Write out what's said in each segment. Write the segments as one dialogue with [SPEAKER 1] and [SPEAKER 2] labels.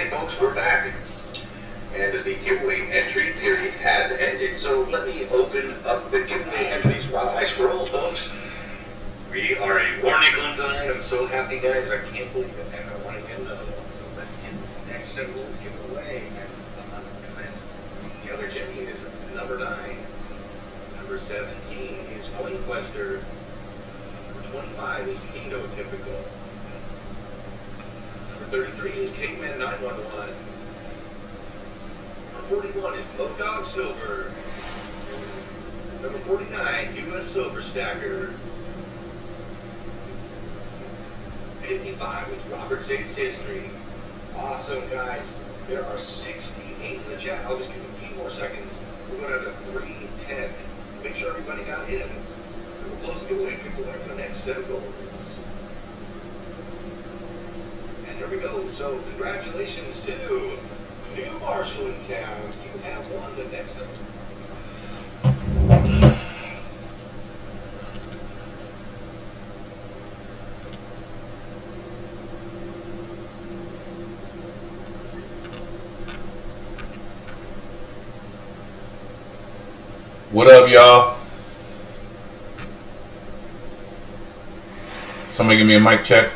[SPEAKER 1] Okay, folks, we're back. And the giveaway entry period has ended. So let me open up the giveaway entries while I scroll, folks. We are a war nickel tonight. I'm so happy, guys. I can't believe it. And I want to get another one. So let's get this next symbol given away. And the other Jimmy is number 9. Number 17 is Coin Quester. Number 25 is Phenotypical. Number 33 is Caveman 911. Number 41 is Low Dog Silver. Number 49, U.S. Silver Stacker. 55 is Robert Saves History. Awesome, guys. There are 68 in the chat. I'll just give it a few more seconds. We're going to 310. Make sure everybody got in. We'll close the giveaway. Pick away for the next set of gold. And there we go. So congratulations to New Marshall in town. You have won the next set.
[SPEAKER 2] What up, y'all? Somebody give me a mic check.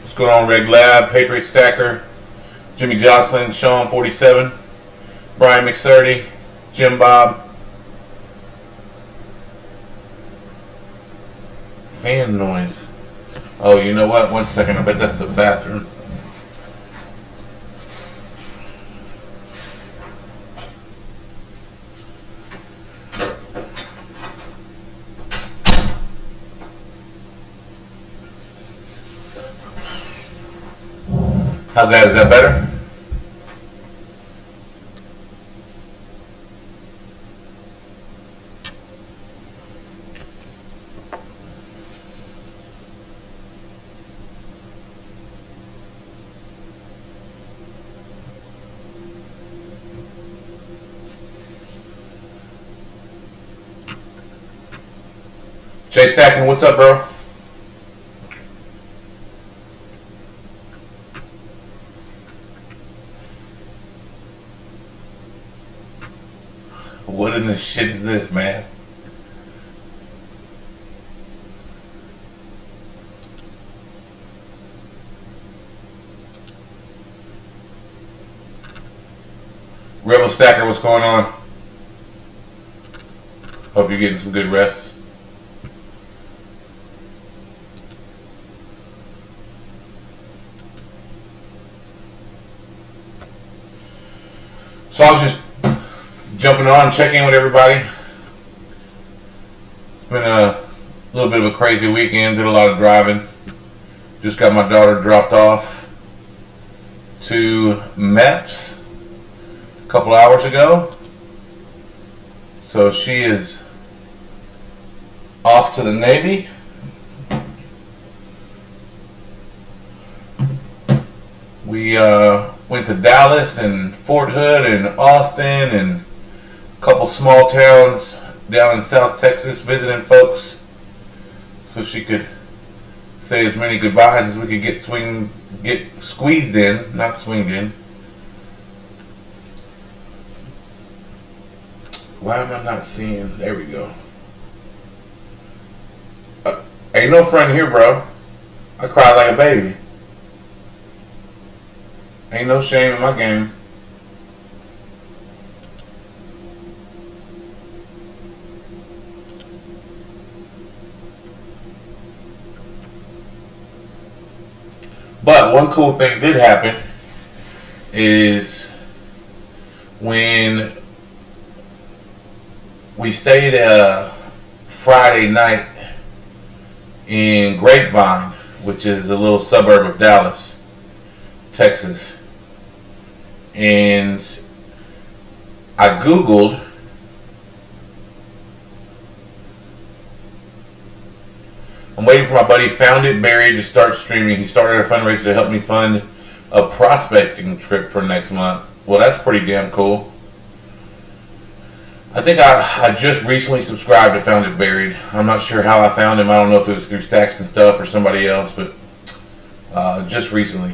[SPEAKER 2] What's going on, Red Lab, Patriot Stacker, Jimmy Jocelyn, Sean 47, Brian McSturdy, Jim Bob. Fan noise. Oh, you know what? 1 second. I bet that's the bathroom. How's that? Is that better? Jay Stackman, what's up, bro? What in the shit is this, man? Rebel Stacker, what's going on? Hope you're getting some good rest. So I was just jumping on, checking with everybody. It's been a little bit of a crazy weekend. Did a lot of driving. Just got my daughter dropped off to MEPS a couple hours ago. So she is off to the Navy. We went to Dallas and Fort Hood and Austin and a couple small towns down in South Texas visiting folks so she could say as many goodbyes as we could get squeezed in, not swinged in. Why am I not seeing? There we go. Ain't no friend here, bro. I cried like a baby. Ain't no shame in my game. But one cool thing did happen is when we stayed Friday night in Grapevine, which is a little suburb of Dallas, Texas. And I Googled I'm waiting for my buddy Found It Buried to start streaming. He started a fundraiser to help me fund a prospecting trip for next month. Well, that's pretty damn cool. I think I just recently subscribed to Found It Buried. I'm not sure how I found him. I don't know if it was through Stacks and Stuff or somebody else, but just recently.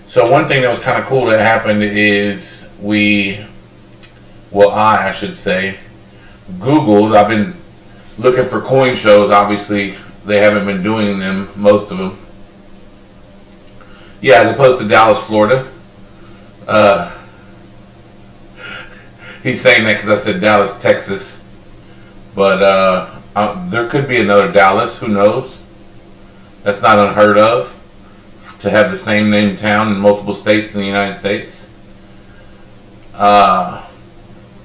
[SPEAKER 2] So one thing that was kind of cool that happened is I should say, Googled. I've been looking for coin shows. Obviously, they haven't been doing them, most of them. Yeah, as opposed to Dallas, Florida. He's saying that because I said Dallas, Texas. But there could be another Dallas. Who knows? That's not unheard of, to have the same name town in multiple states in the United States.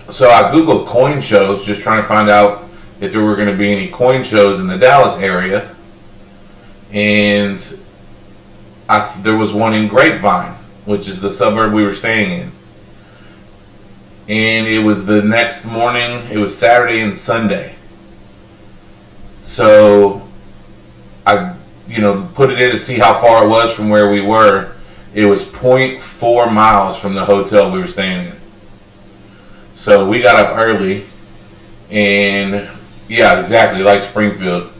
[SPEAKER 2] So I Googled coin shows, just trying to find out if there were going to be any coin shows in the Dallas area. And there was one in Grapevine, which is the suburb we were staying in. And it was the next morning. It was Saturday and Sunday. So I, put it in to see how far it was from where we were. It was 0.4 miles from the hotel we were staying in. So we got up early, and yeah, exactly like Springfield.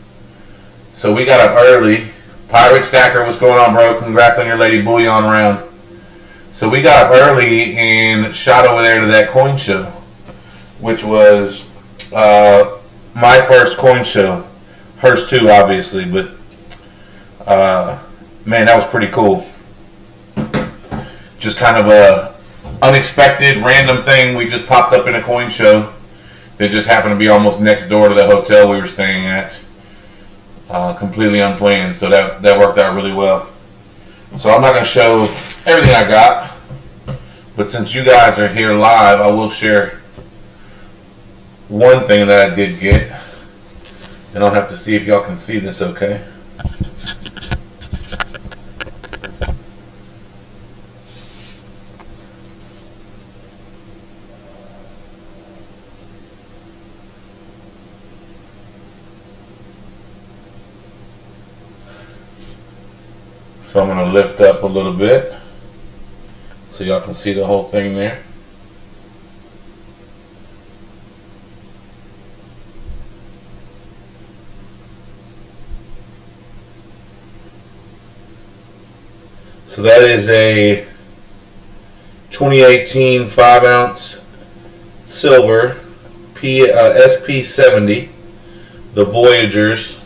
[SPEAKER 2] So we got up early. Pirate Stacker, what's going on, bro? Congrats on your Lady Bullion round. So we got up early and shot over there to that coin show, which was my first coin show. Hers too, obviously, but man, that was pretty cool. Just kind of a unexpected, random thing. We just popped up in a coin show that just happened to be almost next door to the hotel we were staying at. Completely unplanned, so that worked out really well. So I'm not going to show everything I got, but since you guys are here live, I will share one thing that I did get, and I'll have to see if y'all can see this okay. So I'm going to lift up a little bit so y'all can see the whole thing there. So that is a 2018 5-ounce silver SP70, the Voyagers.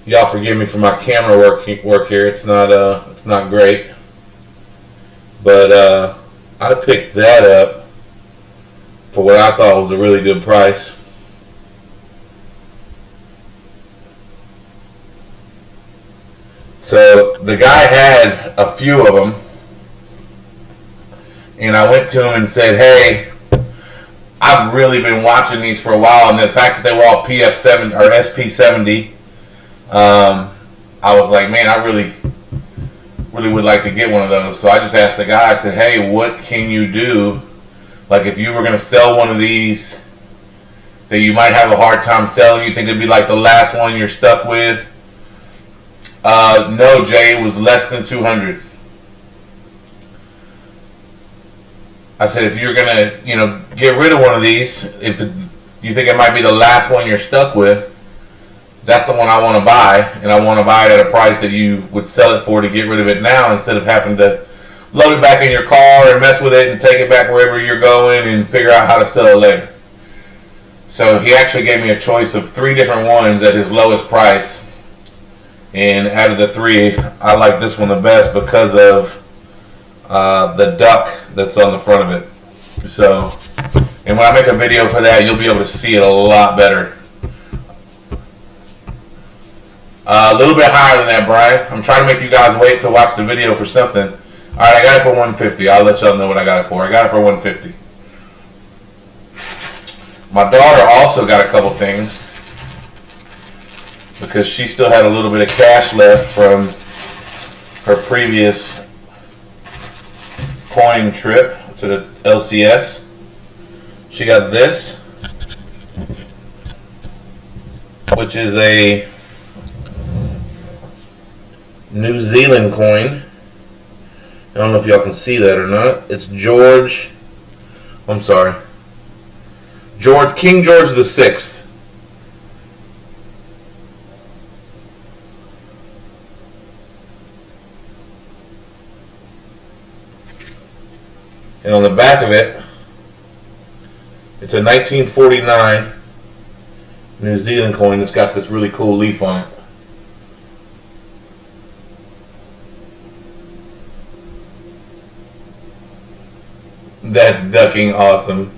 [SPEAKER 2] Y'all forgive me for my camera work here. It's not great, but I picked that up for what I thought was a really good price. So the guy had a few of them, and I went to him and said, "Hey, I've really been watching these for a while, and the fact that they were all PF7 or SP70." I was like, man, I really would like to get one of those. So I just asked the guy, I said, hey, what can you do? Like, if you were going to sell one of these that you might have a hard time selling, you think it'd be like the last one you're stuck with? No, Jay, it was less than 200. I said, if you're going to, get rid of one of these, if you think it might be the last one you're stuck with, that's the one I want to buy, and I want to buy it at a price that you would sell it for to get rid of it now, instead of having to load it back in your car and mess with it and take it back wherever you're going and figure out how to sell it later. So he actually gave me a choice of 3 different ones at his lowest price, and out of the 3, I like this one the best because of the duck that's on the front of it. So, and when I make a video for that, you'll be able to see it a lot better. A little bit higher than that, Brian. I'm trying to make you guys wait to watch the video for something. Alright, I got it for $150. I'll let y'all know what I got it for. I got it for $150. My daughter also got a couple things because she still had a little bit of cash left from her previous coin trip to the LCS. She got this. which is a New Zealand coin. I don't know if y'all can see that or not. It's King George the Sixth. And on the back of it, it's a 1949 New Zealand coin that's got this really cool leaf on it. That's ducking awesome.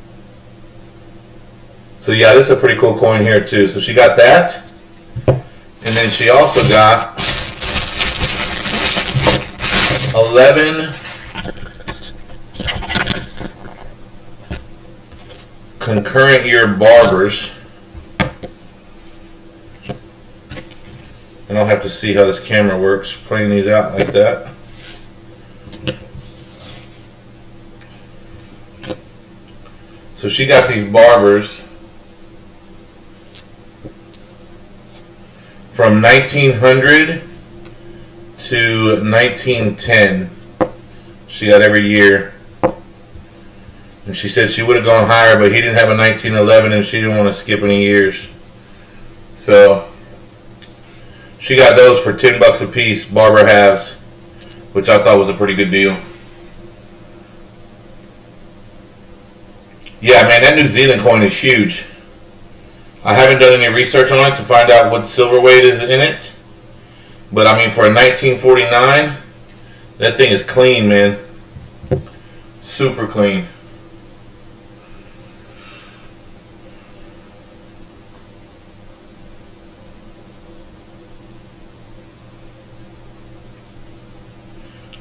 [SPEAKER 2] So yeah, this is a pretty cool coin here too. So she got that. And then she also got 11 concurrent year barbers. And I'll have to see how this camera works, playing these out like that. So she got these barbers from 1900 to 1910. She got every year. And she said she would have gone higher, but he didn't have a 1911 and she didn't want to skip any years. So she got those for $10 a piece, barber halves, which I thought was a pretty good deal. Yeah, man, that New Zealand coin is huge. I haven't done any research on it to find out what silver weight is in it. But I mean, for a 1949, that thing is clean, man. Super clean.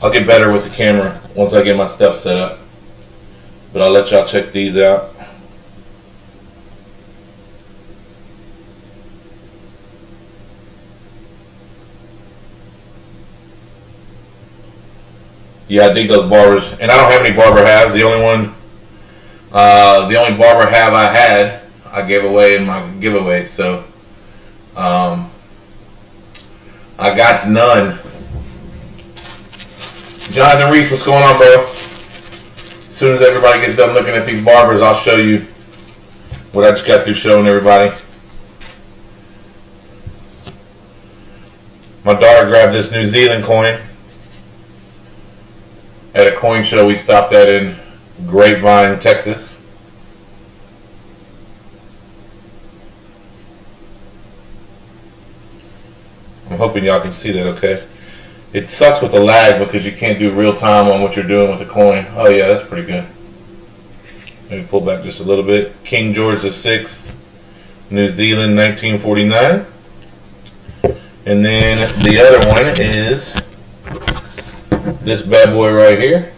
[SPEAKER 2] I'll get better with the camera once I get my stuff set up. But I'll let y'all check these out. Yeah, I dig those barbers. And I don't have any barber halves. The only barber half I had, I gave away in my giveaway. So, I got none. Jonathan Reese, what's going on, bro? As soon as everybody gets done looking at these barbers, I'll show you what I just got through showing everybody. My daughter grabbed this New Zealand coin at a coin show we stopped at in Grapevine, Texas. I'm hoping y'all can see that okay. It sucks with the lag because you can't do real time on what you're doing with the coin. Oh yeah, that's pretty good. Let me pull back just a little bit. King George VI, New Zealand, 1949. And then the other one is this bad boy right here.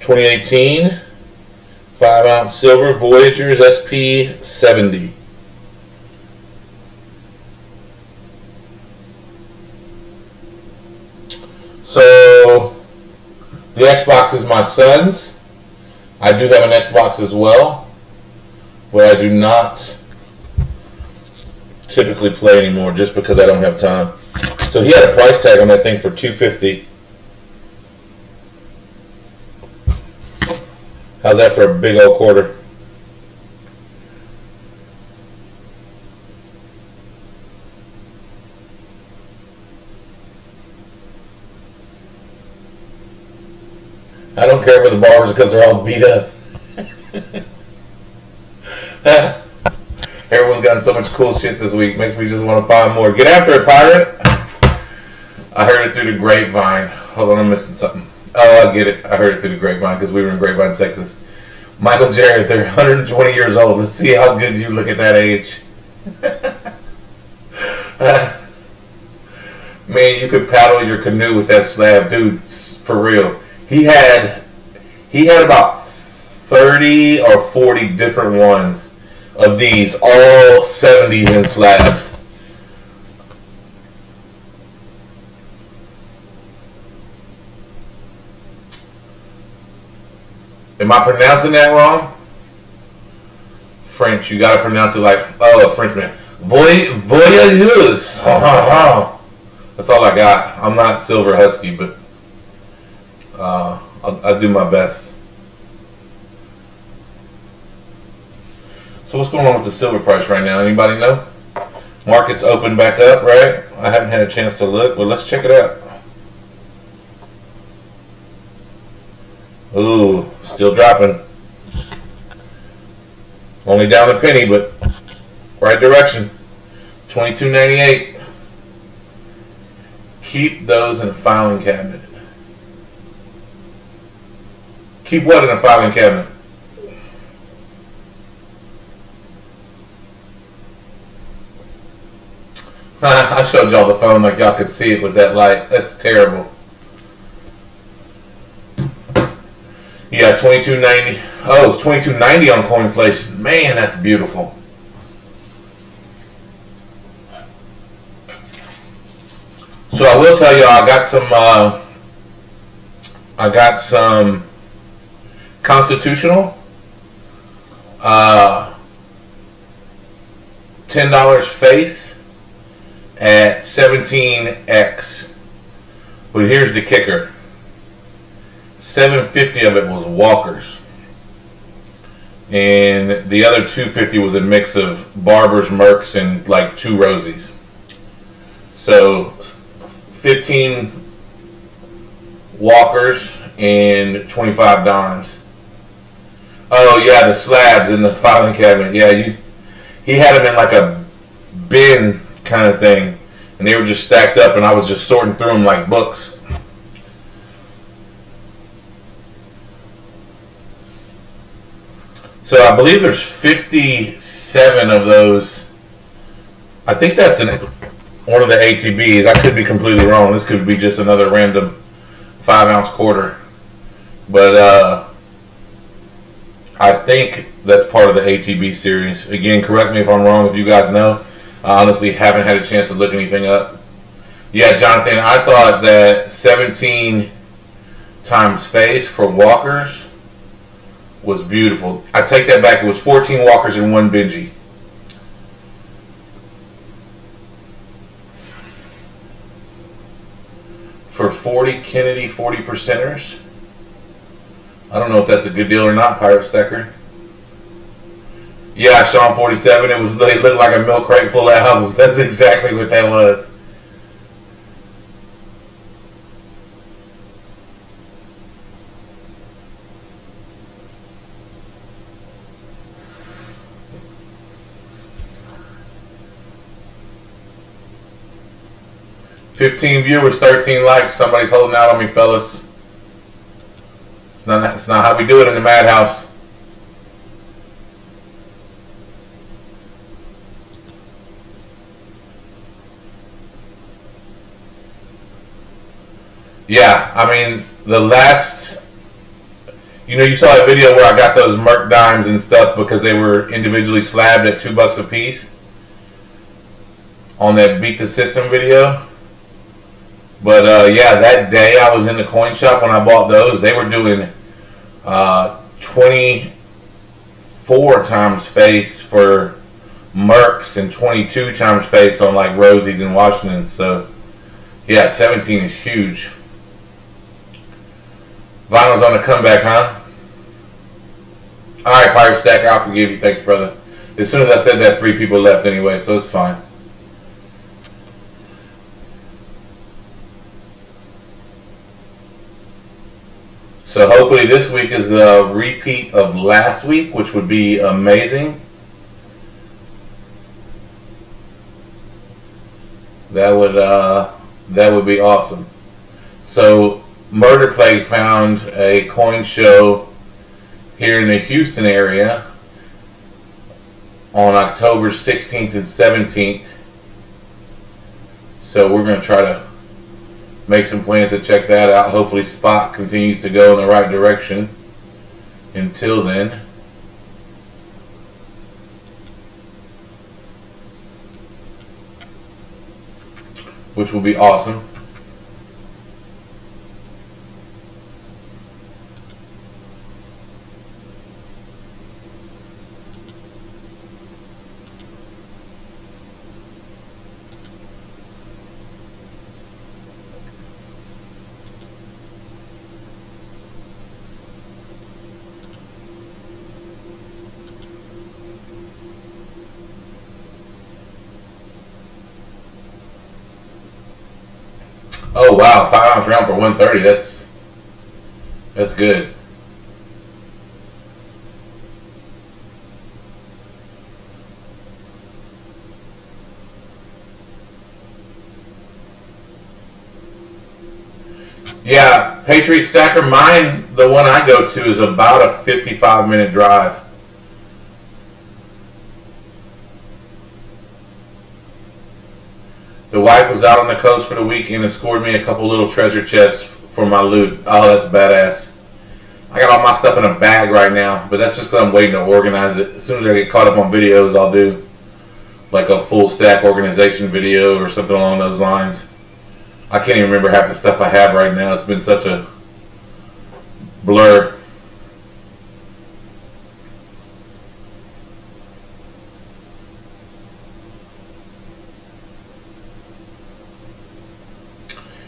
[SPEAKER 2] 2018, 5-ounce silver, Voyagers SP 70. So the Xbox is my son's. I do have an Xbox as well, but I do not typically play anymore just because I don't have time. So he had a price tag on that thing for $250. How's that for a big old quarter? I don't care for the barbers because they're all beat up. Everyone's gotten so much cool shit this week. Makes me just want to find more. Get after it, pirate. I heard it through the grapevine. Hold on, I'm missing something. Oh, I get it. I heard it through the grapevine because we were in Grapevine, Texas. Michael Jarrett, they're 120 years old. Let's see how good you look at that age. Man, you could paddle your canoe with that slab, dude. For real. He had about 30 or 40 different ones of these, all 70s in slabs. Am I pronouncing that wrong? French. You gotta pronounce it like, oh, a Frenchman. Voyageuse. That's all I got. I'm not Silver Husky, but I'll do my best. So what's going on with the silver price right now? Anybody know? Market's opened back up, right? I haven't had a chance to look, but let's check it out. Ooh, still dropping. Only down a penny, but right direction. $22.98. Keep those in a filing cabinet. Keep what in a filing cabinet? I showed y'all the phone like y'all could see it with that light. That's terrible. Yeah, $22.90. Oh, it's $22.90 on Coinflation. Man, that's beautiful. So I will tell you, I got some Constitutional, $10 face at 17x. But here's the kicker. $750 of it was Walkers, and the other $250 was a mix of Barbers, Mercs, and like 2 Rosies. So 15 Walkers and 25 Dons. Oh yeah, the slabs in the filing cabinet. Yeah, he had them in like a bin kind of thing, and they were just stacked up, and I was just sorting through them like books. So I believe there's 57 of those. I think that's one of the ATBs. I could be completely wrong. This could be just another random 5-ounce quarter. But I think that's part of the ATB series. Again, correct me if I'm wrong if you guys know. I honestly haven't had a chance to look anything up. Yeah, Jonathan, I thought that 17 times face for Walkers was beautiful. I take that back. It was 14 Walkers and 1 Benji. For 40 Kennedy 40 percenters. I don't know if that's a good deal or not, Pirate Stacker. Yeah, Sean 47. It looked like a milk crate full of albums. That's exactly what that was. $15 viewers, 13 likes. Somebody's holding out on me, fellas. It's not how we do it in the madhouse. Yeah, I mean, the last, you saw that video where I got those Merc dimes and stuff because they were individually slabbed at $2 a piece on that Beat the System video. But yeah, that day I was in the coin shop when I bought those. They were doing 24 times face for Mercs and 22 times face on like Rosies and Washingtons. So yeah, 17 is huge. Vinyl's on the comeback, huh? Alright, Pirate Stacker, I'll forgive you. Thanks, brother. As soon as I said that, 3 people left anyway, so it's fine. So hopefully this week is a repeat of last week, which would be amazing. That would be awesome. So Murder Plague found a coin show here in the Houston area on October 16th and 17th. So we're going to try to make some plans to check that out. Hopefully Spot continues to go in the right direction until then. Which will be awesome. Oh wow, 5 ounce round for 130. That's good. Yeah, Patriot Stacker. Mine, the one I go to, is about a 55-minute drive. The wife was out on the coast for the weekend and scored me a couple little treasure chests for my loot. Oh, that's badass. I got all my stuff in a bag right now, but that's just because I'm waiting to organize it. As soon as I get caught up on videos, I'll do like a full stack organization video or something along those lines. I can't even remember half the stuff I have right now. It's been such a blur.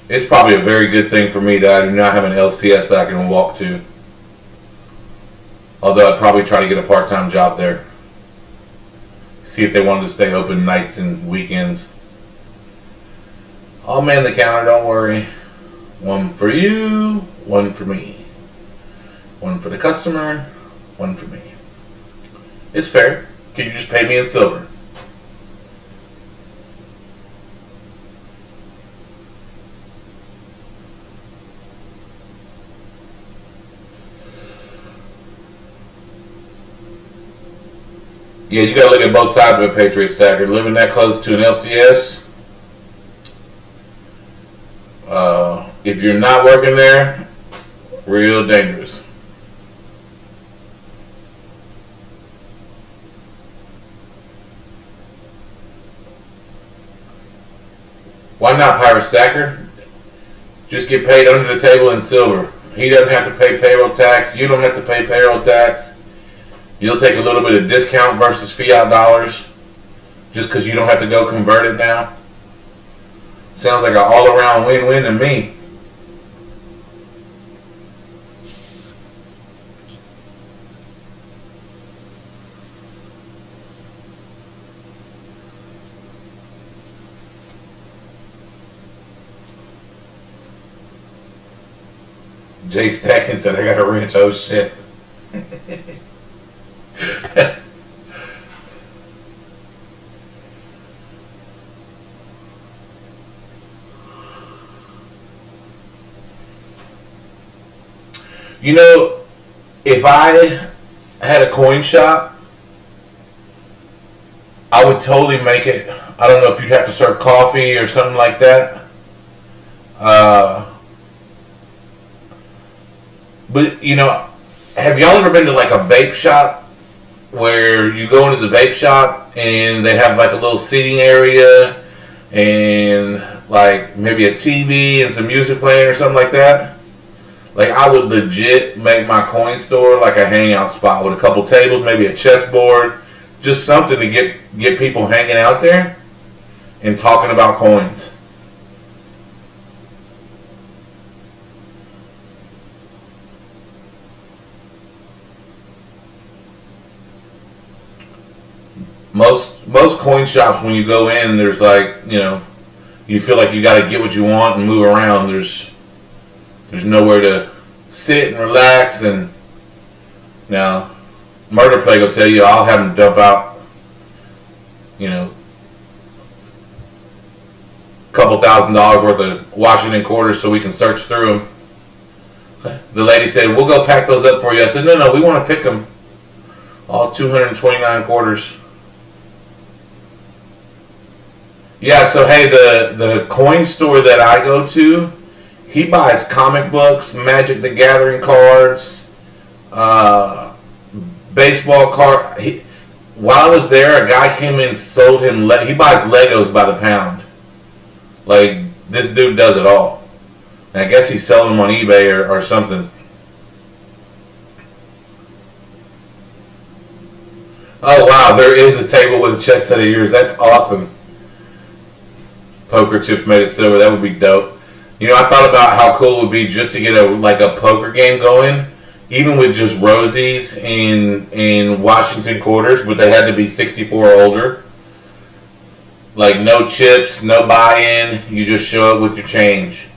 [SPEAKER 2] It's probably a very good thing for me that I do not have an LCS that I can walk to. Although I'd probably try to get a part-time job there. See if they wanted to stay open nights and weekends. I'll man the counter, don't worry. One for you, one for me. One for the customer, one for me. It's fair. Can you just pay me in silver? Yeah, you gotta look at both sides of a Patriot Stacker. Living that close to an LCS, if you're not working there, real dangerous. Why not, Pirate Stacker? Just get paid under the table in silver. He doesn't have to pay payroll tax. You don't have to pay payroll tax. You'll take a little bit of discount versus fiat dollars just because you don't have to go convert it now. Sounds like an all-around win-win to me. Jay Stacking said, I got a wrench. Oh, shit. You know, if I had a coin shop, I would totally make it. I don't know if you'd have to serve coffee or something like that. But, you know, have y'all ever been to like a vape shop where you go into the vape shop and they have like a little seating area and like maybe a TV and some music playing or something like that? Like, I would legit make my coin store like a hangout spot with a couple tables, maybe a chessboard, just something to get people hanging out there and talking about coins. Most coin shops, when you go in, there's like, you know, you feel like you got to get what you want and move around. There's nowhere to sit and relax. And now, Murder Plague will tell you, I'll have them dump out, you know, a couple $1,000s worth of Washington quarters so we can search through them. The lady said, we'll go pack those up for you. I said, no, we want to pick them. All 229 quarters. Yeah, so hey, the coin store that I go to, he buys comic books, Magic the Gathering cards, baseball card. While I was there, a guy came in and sold him, he buys Legos by the pound. Like, this dude does it all. And I guess he's selling them on eBay or something. Oh wow, there is a table with a chess set of yours. That's awesome. Poker chips made of silver. That would be dope. You know, I thought about how cool it would be just to get a poker game going, even with just Rosies in Washington quarters, but they had to be 64 or older. Like, no chips, no buy-in. You just show up with your change.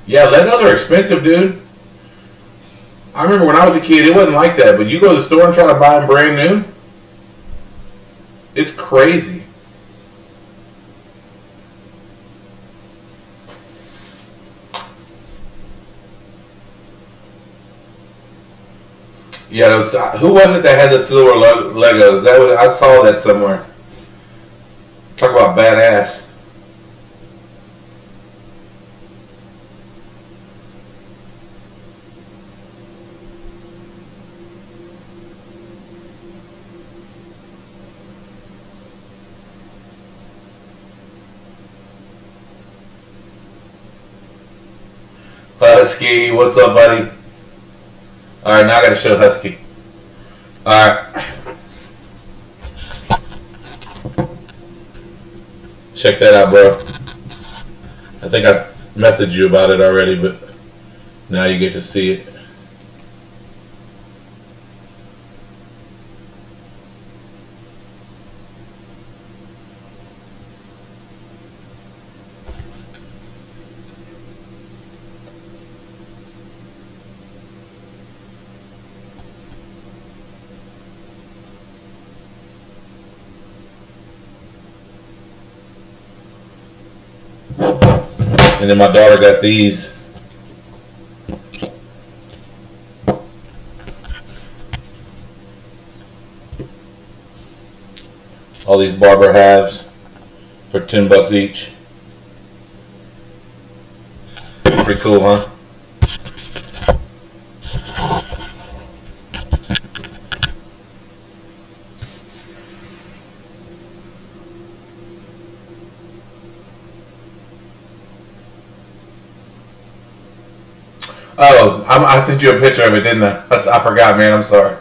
[SPEAKER 2] Yeah, Legos are expensive, dude. I remember when I was a kid, it wasn't like that. But you go to the store and try to buy them brand new, it's crazy. Yeah, those, who was it that had the silver Legos? That was, I saw that somewhere. Talk about badass. Husky, what's up, buddy? Alright, now I gotta show Husky. Alright. Check that out, bro. I think I messaged you about it already, but now you get to see it. And then my daughter got these. All these Barber halves for $10 each. Pretty cool, huh? Oh, I sent you a picture of it, didn't I? I forgot, man. I'm sorry.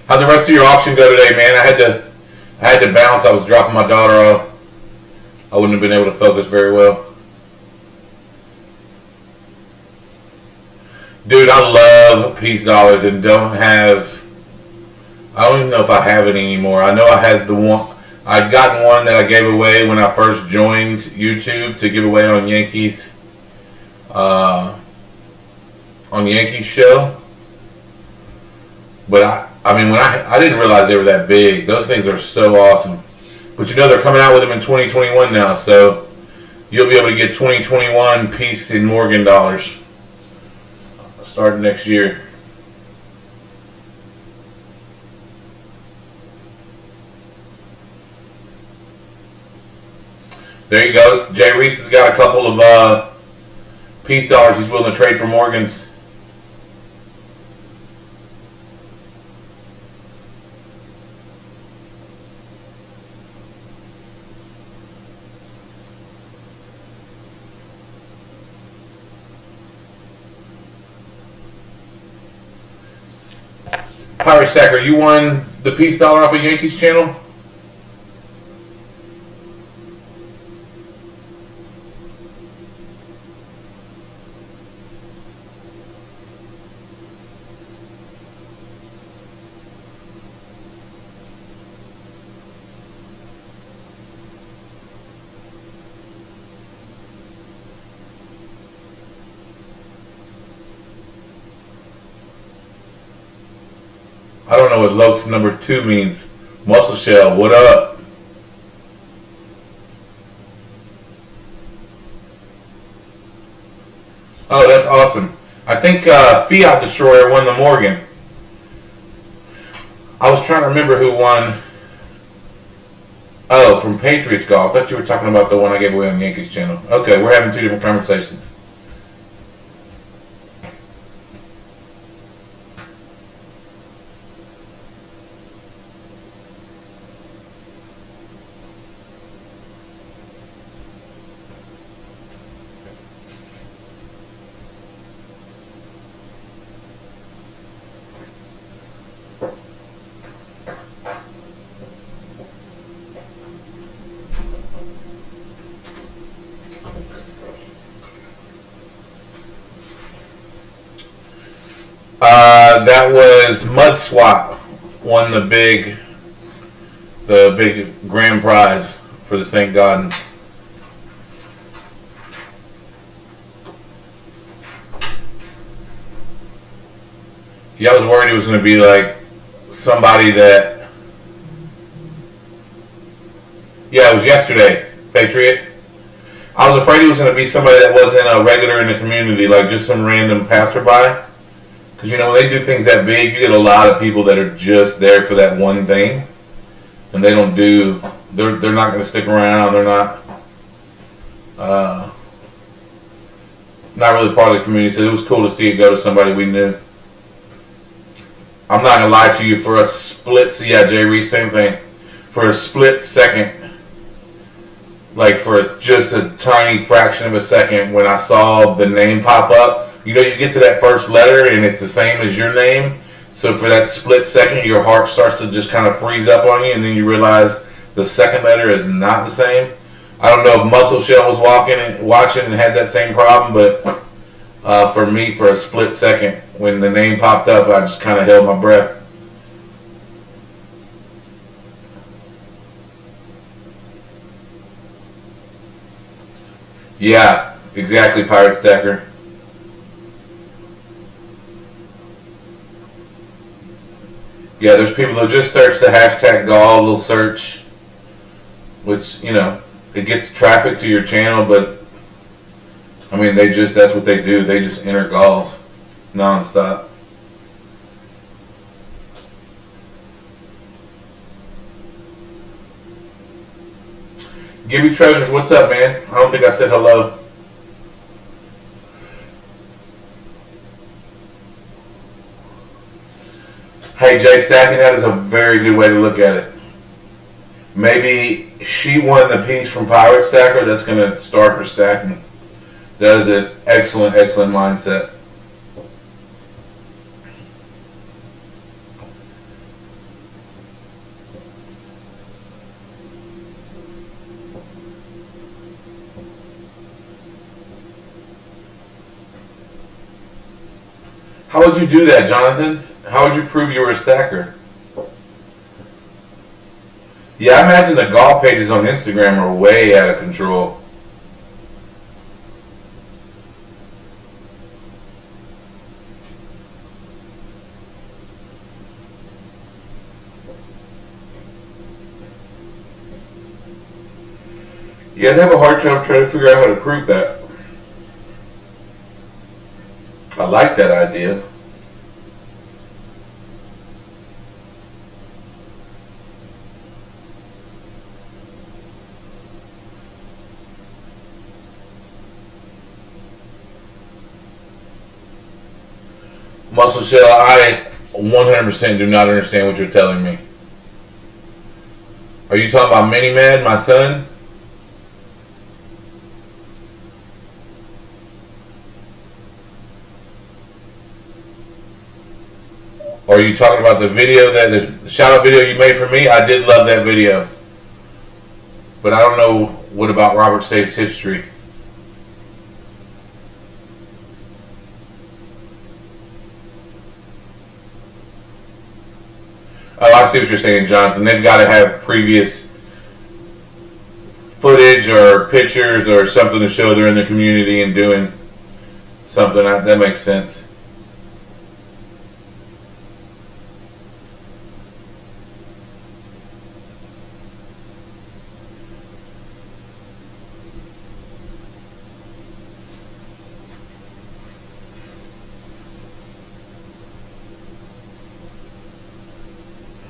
[SPEAKER 2] How'd the rest of your auction go today, man? I had to bounce. I was dropping my daughter off. I wouldn't have been able to focus very well. Dude, I love peace dollars and I don't even know if I have any anymore. I know I had the one, I'd gotten one that I gave away when I first joined YouTube to give away on Yankees show. But I mean, when I didn't realize they were that big. Those things are so awesome. But you know they're coming out with them in 2021 now, so you'll be able to get 2021 Peace in Morgan dollars starting next year. There you go. Jay Reese has got a couple of Peace dollars he's willing to trade for Morgans. Pirate Stacker, you won the Peace dollar off of Yankees channel? I don't know what low number 2 means. Muscle Shell, what up? Oh, that's awesome. I think Fiat Destroyer won the Morgan. I was trying to remember who won. Oh, from Patriots Golf. I thought you were talking about the one I gave away on Yankees channel. Okay, we're having two different conversations. That was Mud Swap won the big grand prize for the St. Gaudens. Yeah, I was worried it was going to be like somebody that. Yeah, it was yesterday, Patriot. I was afraid it was going to be somebody that wasn't a regular in the community, like just some random passerby. Because, you know, when they do things that big, you get a lot of people that are just there for that one thing. And they don't do, they're not going to stick around. They're not really part of the community. So it was cool to see it go to somebody we knew. I'm not going to lie to you, for a split, yeah, Jay Reese, same thing. For a split second, like for just a tiny fraction of a second, when I saw the name pop up, you know, you get to that first letter and it's the same as your name. So for that split second, your heart starts to just kind of freeze up on you, and then you realize the second letter is not the same. I don't know if Muscle Shell was watching and had that same problem, but for me, for a split second, when the name popped up, I just kind of held my breath. Yeah, exactly, Pirate Stacker. Yeah, there's people that just search the hashtag Gall, they'll search, which, you know, it gets traffic to your channel, but, I mean, that's what they do. They just enter Galls nonstop. Gibby Treasures, what's up, man? I don't think I said hello. Hey, Jay, stacking that is a very good way to look at it. Maybe she won the piece from Pirate Stacker. That's going to start her stacking. That is an excellent, excellent mindset. How would you do that, Jonathan? How would you prove you were a stacker? Yeah, I imagine the golf pages on Instagram are way out of control. Yeah, I'd have a hard time trying to figure out how to prove that. I like that idea. Muscle Shell, I 100% do not understand what you're telling me. Are you talking about Mini Mad, my son? Or are you talking about the video, the shout out video you made for me? I did love that video. But I don't know what about Robert Safe's history. Oh, I see what you're saying, Jonathan. They've got to have previous footage or pictures or something to show they're in the community and doing something. That makes sense.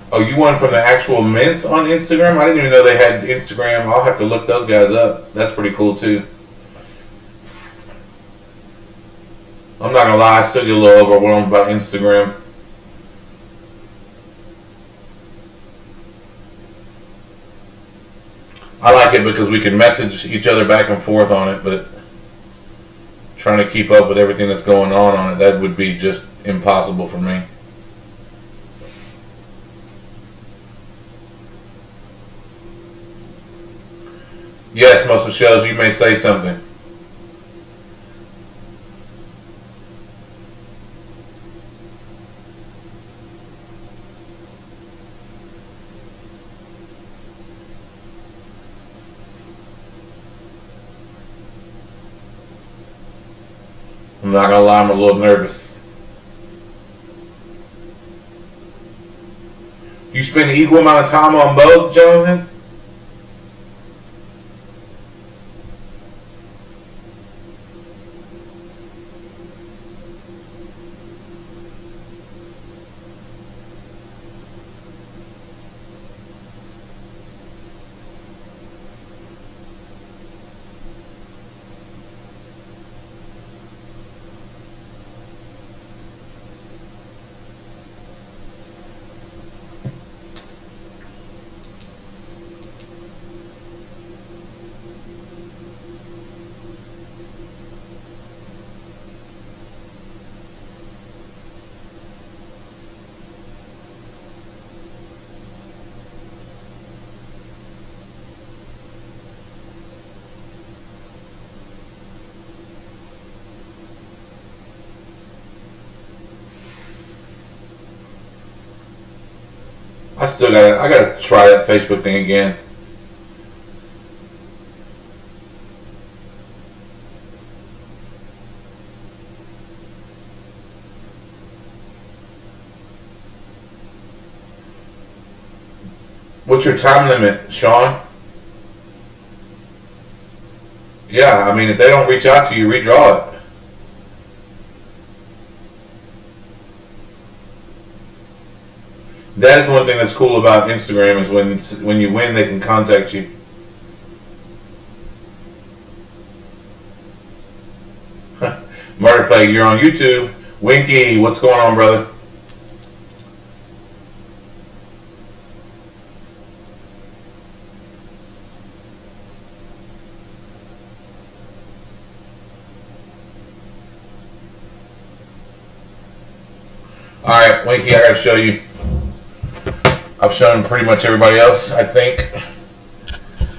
[SPEAKER 2] Oh, you won from the actual mints on Instagram? I didn't even know they had Instagram. I'll have to look those guys up. That's pretty cool too. I'm not gonna lie, I still get a little overwhelmed about Instagram. I like it because we can message each other back and forth on it, but trying to keep up with everything that's going on it, that would be just impossible for me. Yes, Muscle Shells, you may say something. I'm not gonna lie, I'm a little nervous. You spend an equal amount of time on both, Jonathan? I gotta try that Facebook thing again. What's your time limit, Sean? Yeah, I mean, if they don't reach out to you, redraw it. That is one thing that's cool about Instagram is when you win, they can contact you. Murder Plague, you're on YouTube. Winky, what's going on, brother? Alright, Winky, I gotta show you. I've shown pretty much everybody else, I think.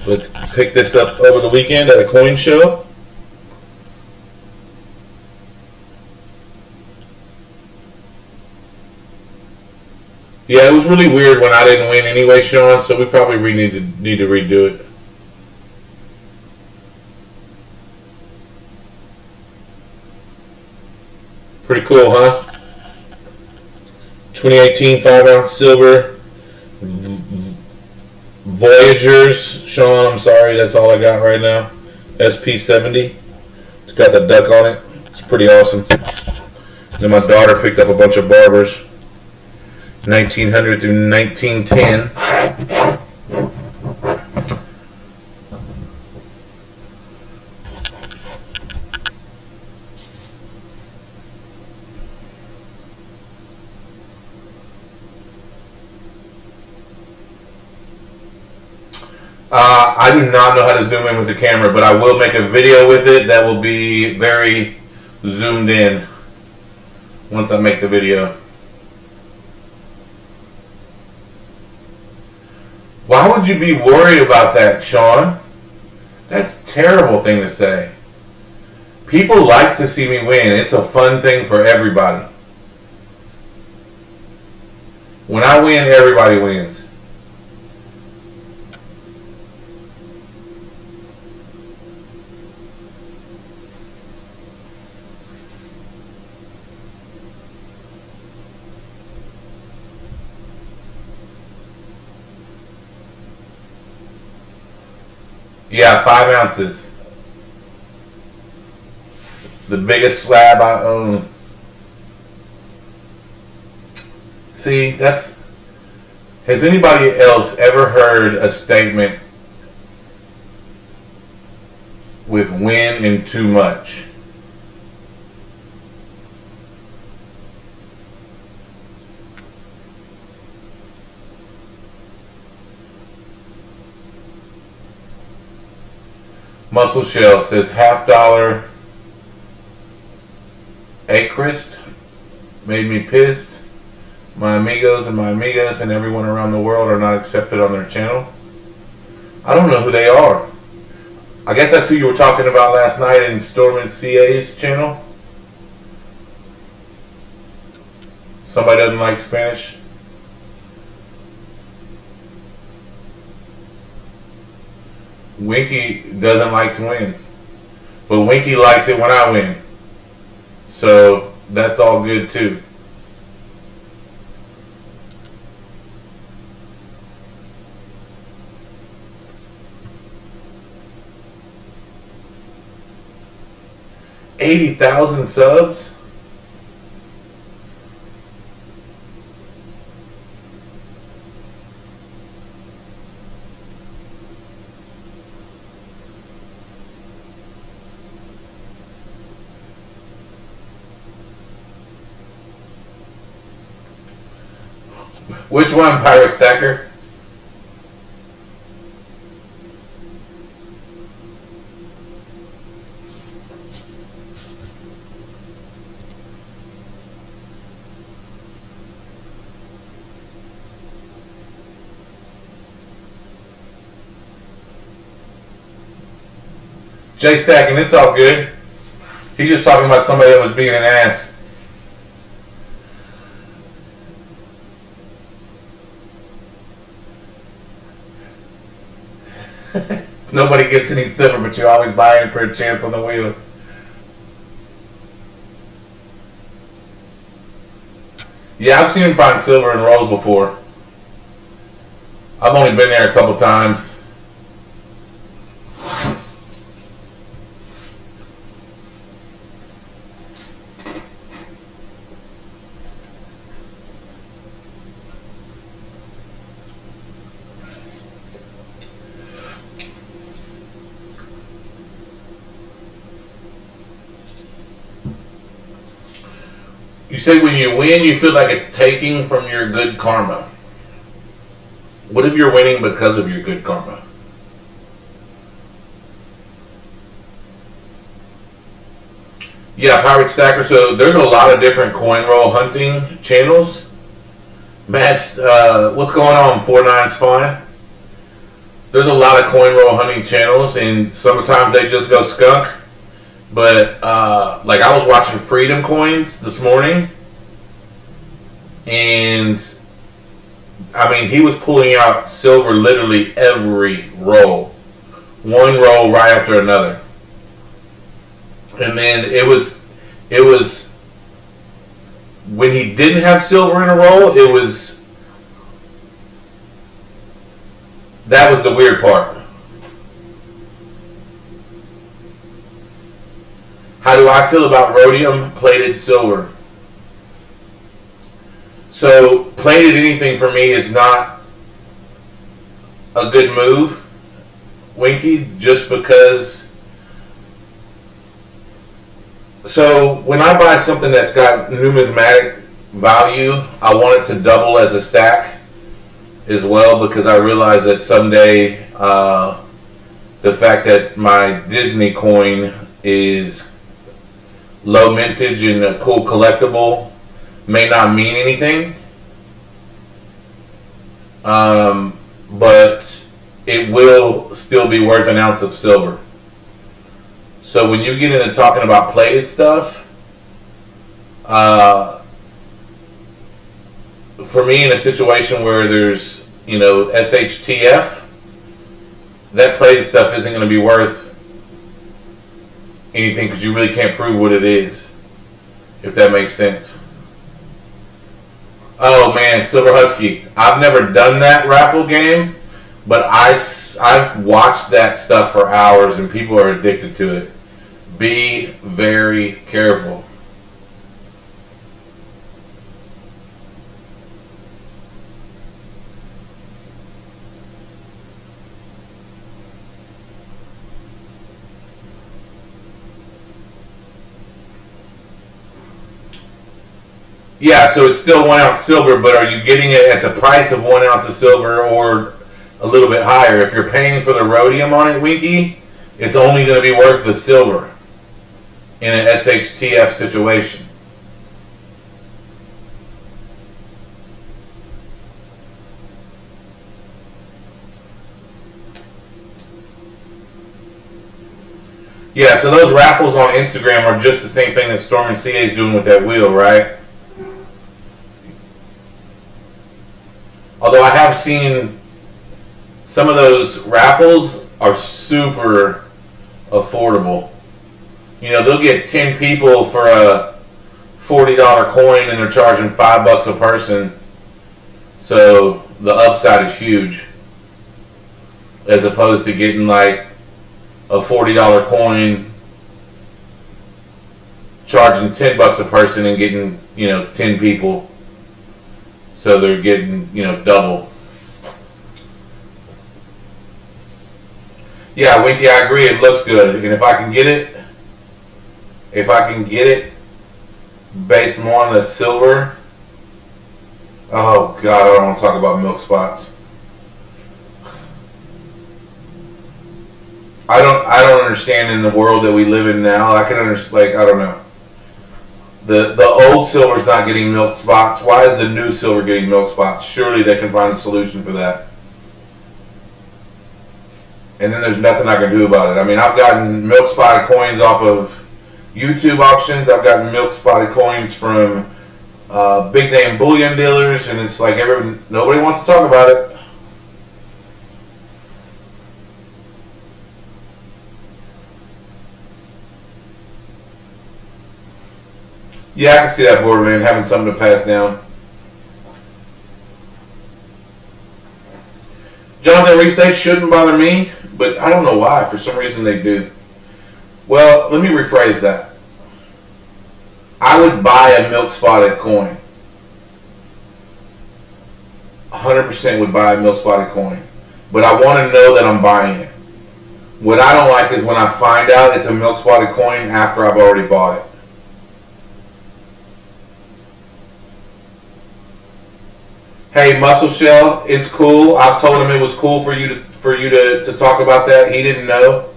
[SPEAKER 2] Let's pick this up over the weekend at a coin show. Yeah, it was really weird when I didn't win anyway, Sean, so we probably need to redo it. Pretty cool, huh? 2018 5-ounce silver. Voyagers, Sean, I'm sorry, that's all I got right now. SP70. It's got the duck on it. It's pretty awesome. Then my daughter picked up a bunch of Barbers. 1900 through 1910. I do not know how to zoom in with the camera, but I will make a video with it that will be very zoomed in once I make the video. Why would you be worried about that, Sean? That's a terrible thing to say. People like to see me win. It's a fun thing for everybody. When I win, everybody wins. Yeah, 5 ounces. The biggest slab I own. See, has anybody else ever heard a statement with win and too much? Muscle Shell says $50 Acrest made me pissed. My amigos and my amigas and everyone around the world are not accepted on their channel. I don't know who they are. I guess that's who you were talking about last night in Stormin CA's channel. Somebody doesn't like Spanish. Winky doesn't like to win, but Winky likes it when I win. So that's all good too. $80,000 subs. Which one, Pirate Stacker? Jay Stacking, it's all good. He's just talking about somebody that was being an ass. Nobody gets any silver, but you're always buying for a chance on the wheel. Yeah, I've seen him find silver in rolls before. I've only been there a couple times. You say when you win, you feel like it's taking from your good karma. What if you're winning because of your good karma? Yeah, Pirate Stacker. So there's a lot of different coin roll hunting channels. Matt, what's going on? 49's fine. There's a lot of coin roll hunting channels, and sometimes they just go skunk. But like I was watching Freedom Coins this morning, and I mean he was pulling out silver literally every roll, one roll right after another. And then it was when he didn't have silver in a roll, that was the weird part. How do I feel about rhodium plated silver? So plated anything for me is not a good move, Winky, just because. So when I buy something that's got numismatic value, I want it to double as a stack as well, because I realize that someday the fact that my Disney coin is low mintage and a cool collectible may not mean anything, but it will still be worth an ounce of silver. So when you get into talking about plated stuff, for me in a situation where there's SHTF, that plated stuff isn't going to be worth anything because you really can't prove what it is, if that makes sense. Oh man, Silver Husky. I've never done that raffle game, but I've watched that stuff for hours and people are addicted to it. Be very careful. Yeah, so it's still 1 ounce silver, but are you getting it at the price of 1 ounce of silver or a little bit higher? If you're paying for the rhodium on it, Winky, it's only going to be worth the silver in an SHTF situation. Yeah, so those raffles on Instagram are just the same thing that Storm and CA is doing with that wheel, right? Although I have seen some of those raffles are super affordable. They'll get 10 people for a $40 coin and they're charging $5 a person. So the upside is huge, as opposed to getting like a $40 coin charging $10 a person and getting 10 people. So they're getting double. Yeah, Winky, I agree. It looks good, and if I can get it based more on the silver. Oh God, I don't want to talk about milk spots. I don't understand in the world that we live in now. I can understand, I don't know. The old silver's not getting milk spots. Why is the new silver getting milk spots? Surely they can find a solution for that. And then there's nothing I can do about it. I mean, I've gotten milk spotted coins off of YouTube auctions. I've gotten milk spotted coins from big name bullion dealers, and it's like nobody wants to talk about it. Yeah, I can see that, Borderman, having something to pass down. Jonathan Reese, they shouldn't bother me, but I don't know why. For some reason they do. Well, let me rephrase that. I would buy a milk spotted coin. 100% would buy a milk spotted coin. But I want to know that I'm buying it. What I don't like is when I find out it's a milk spotted coin after I've already bought it. Hey, Muscle Shell, it's cool. I told him it was cool for you to talk about that. He didn't know.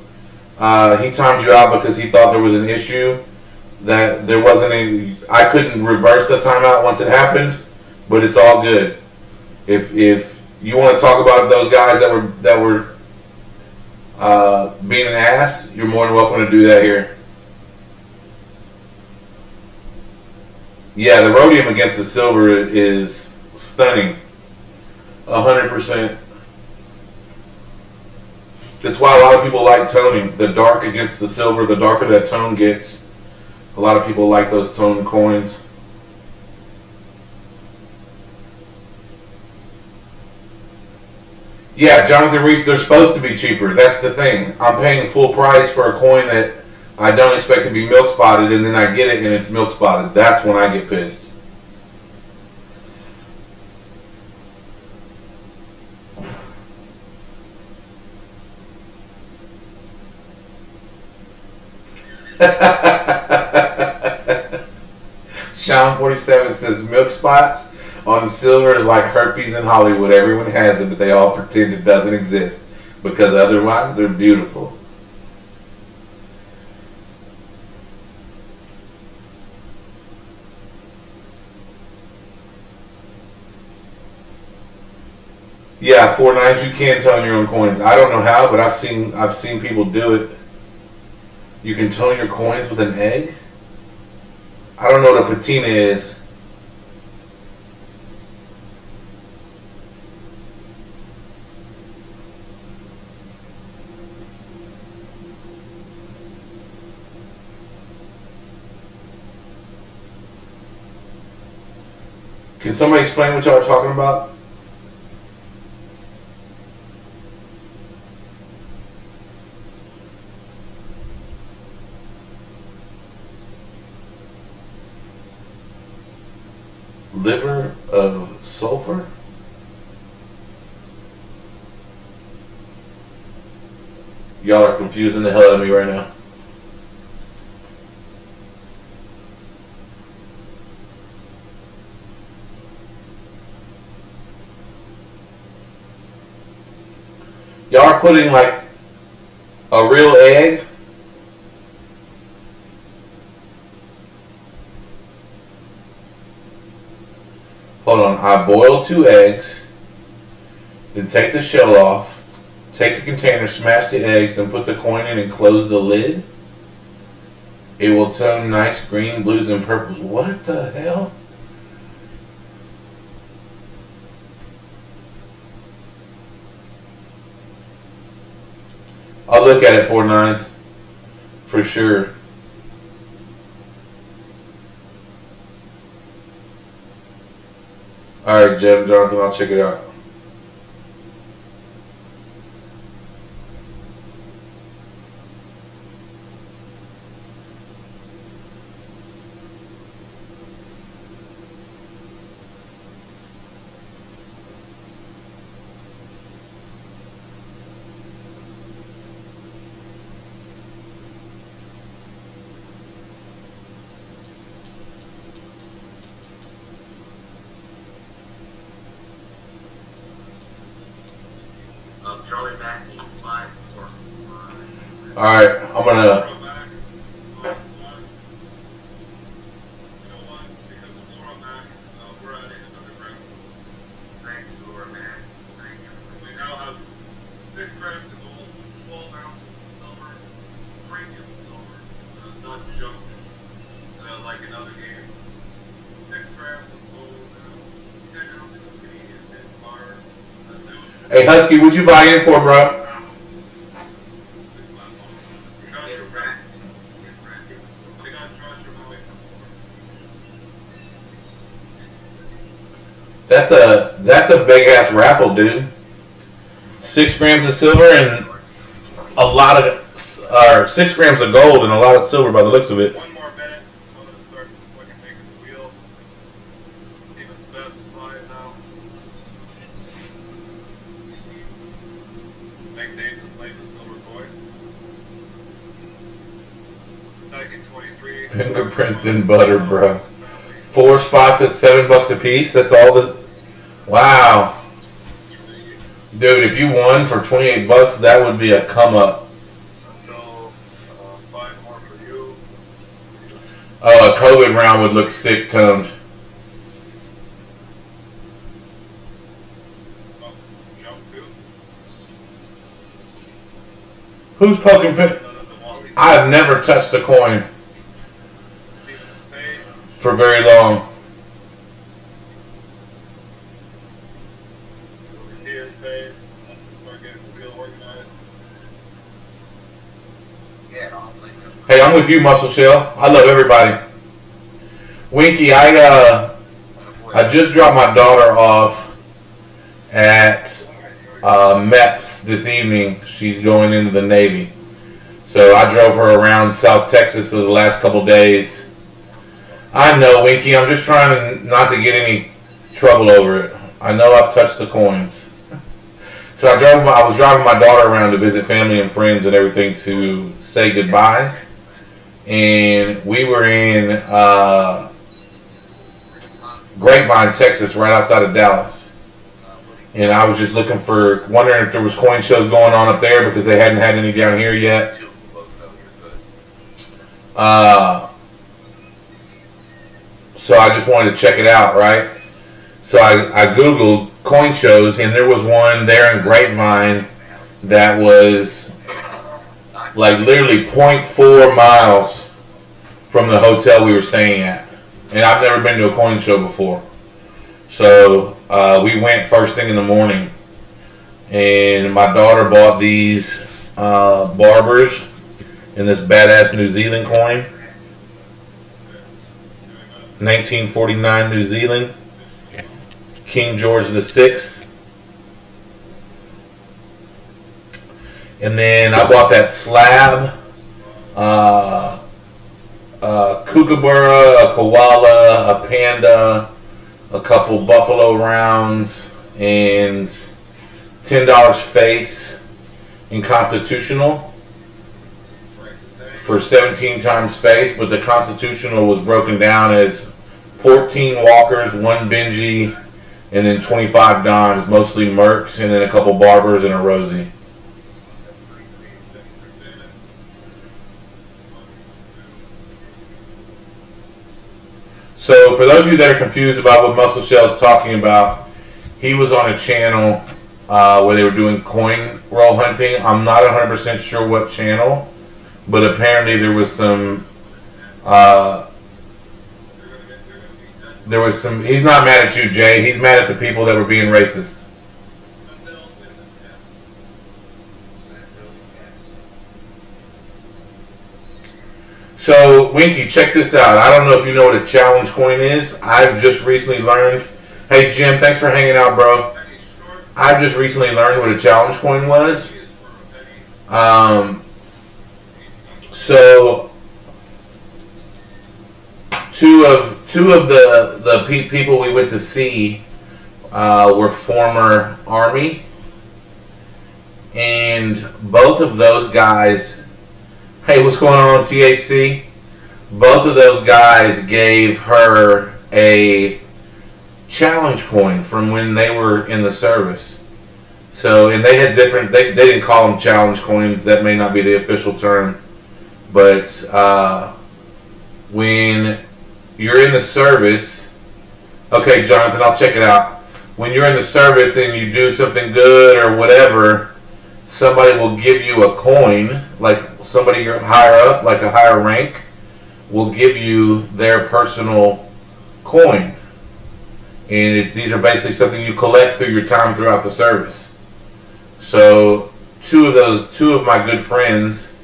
[SPEAKER 2] He timed you out because he thought there was an issue, that there wasn't any. I couldn't reverse the timeout once it happened, but it's all good. If you want to talk about those guys that were being an ass, you're more than welcome to do that here. Yeah, the rhodium against the silver is stunning. 100%. That's why a lot of people like toning. The dark against the silver, the darker that tone gets, a lot of people like those tone coins. Yeah, Jonathan Reese, they're supposed to be cheaper. That's the thing. I'm paying full price for a coin that I don't expect to be milk spotted, and then I get it and it's milk spotted. That's when I get pissed. Sean 47 says milk spots on silver is like herpes in Hollywood. Everyone has it, but they all pretend it doesn't exist because otherwise they're beautiful. Yeah, 4.9s, you can tone your own coins. I don't know how, but I've seen people do it. You can tone your coins with an egg? I don't know what a patina is. Can somebody explain what y'all are talking about? Liver of sulfur? Y'all are confusing the hell out of me right now. Y'all are putting like a real egg. Hold on, I boil 2 eggs, then take the shell off, take the container, smash the eggs, and put the coin in and close the lid. It will tone nice green, blues, and purples. What the hell? I'll look at it 4.9s for sure. All right, Jim, Jonathan, I'll check it out.
[SPEAKER 1] Charlie back 5 4.
[SPEAKER 2] All right, I'm gonna.
[SPEAKER 1] We now have 6 grams of gold, 12 ounces of silver, premium silver, not junk like in other games. 6 grams of gold, 10 ounces of Canadian tin bar,
[SPEAKER 2] Hey, Husky, what'd you buy in for, bro? That's a big ass raffle, dude. 6 grams of silver and a lot of, or 6 grams of gold and a lot of silver by the looks of it.
[SPEAKER 1] 1 more minute. I'm going to start fucking making the wheel. Steven's best fly now. Make Dave to slay the silver boy. It's 1923.
[SPEAKER 2] Fingerprints in butter, bro. 4 spots at $7 a piece. That's all the. Wow. Dude, if you won for $28, that would be a come up.
[SPEAKER 1] So, 5 more for you.
[SPEAKER 2] Oh, a COVID round would look sick toned.
[SPEAKER 1] Some jump too.
[SPEAKER 2] Who's poking fin? I've never touched a coin
[SPEAKER 1] Steven's paid.
[SPEAKER 2] for very long.
[SPEAKER 1] He is paid. Start getting the wheel organized.
[SPEAKER 2] Hey, I'm with you, Muscle Shell. I love everybody. Winky, I just dropped my daughter off at MEPS this evening. She's going into the Navy. So I drove her around South Texas for the last couple days. I know, Winky, I'm just trying not to get any trouble over it. I know I've touched the coins. So I was driving my daughter around to visit family and friends and everything to say goodbyes. And we were in Grapevine, Texas, right outside of Dallas. And I was just wondering if there was coin shows going on up there because they hadn't had any down here yet. So I just wanted to check it out, right? So I Googled coin shows, and there was one there in Grapevine that was like literally 0.4 miles from the hotel we were staying at. And I've never been to a coin show before. So we went first thing in the morning, and my daughter bought these barbers in this badass New Zealand coin. 1949 New Zealand. King George VI. And then I bought that slab, a kookaburra, a koala, a panda, a couple buffalo rounds, and $10 face in constitutional for 17 times face, but the constitutional was broken down as 14 walkers, 1 Benji, and then 25 dimes, mostly Mercs, and then a couple barbers and a Rosie. So for those of you that are confused about what Muscle Shell's talking about, he was on a channel where they were doing coin roll hunting. I'm not 100% sure what channel, but apparently there was some he's not mad at you, Jay. He's mad at the people that were being racist. So, Winky, check this out. I don't know if you know what a challenge coin is. I've just recently learned Hey Jim, thanks for hanging out, bro. I just recently learned what a challenge coin was. Um, so two of the people we went to see were former Army, and both of those guys. Hey, what's going on THC? Both of those guys gave her a challenge coin from when they were in the service. So, and they had different, they didn't call them challenge coins. That may not be the official term. But when you're in the service, okay, Jonathan, I'll check it out. When you're in the service and you do something good or whatever, somebody will give you a coin, like somebody you're higher up, like a higher rank, will give you their personal coin. And these are basically something you collect through your time throughout the service. So two of my good friends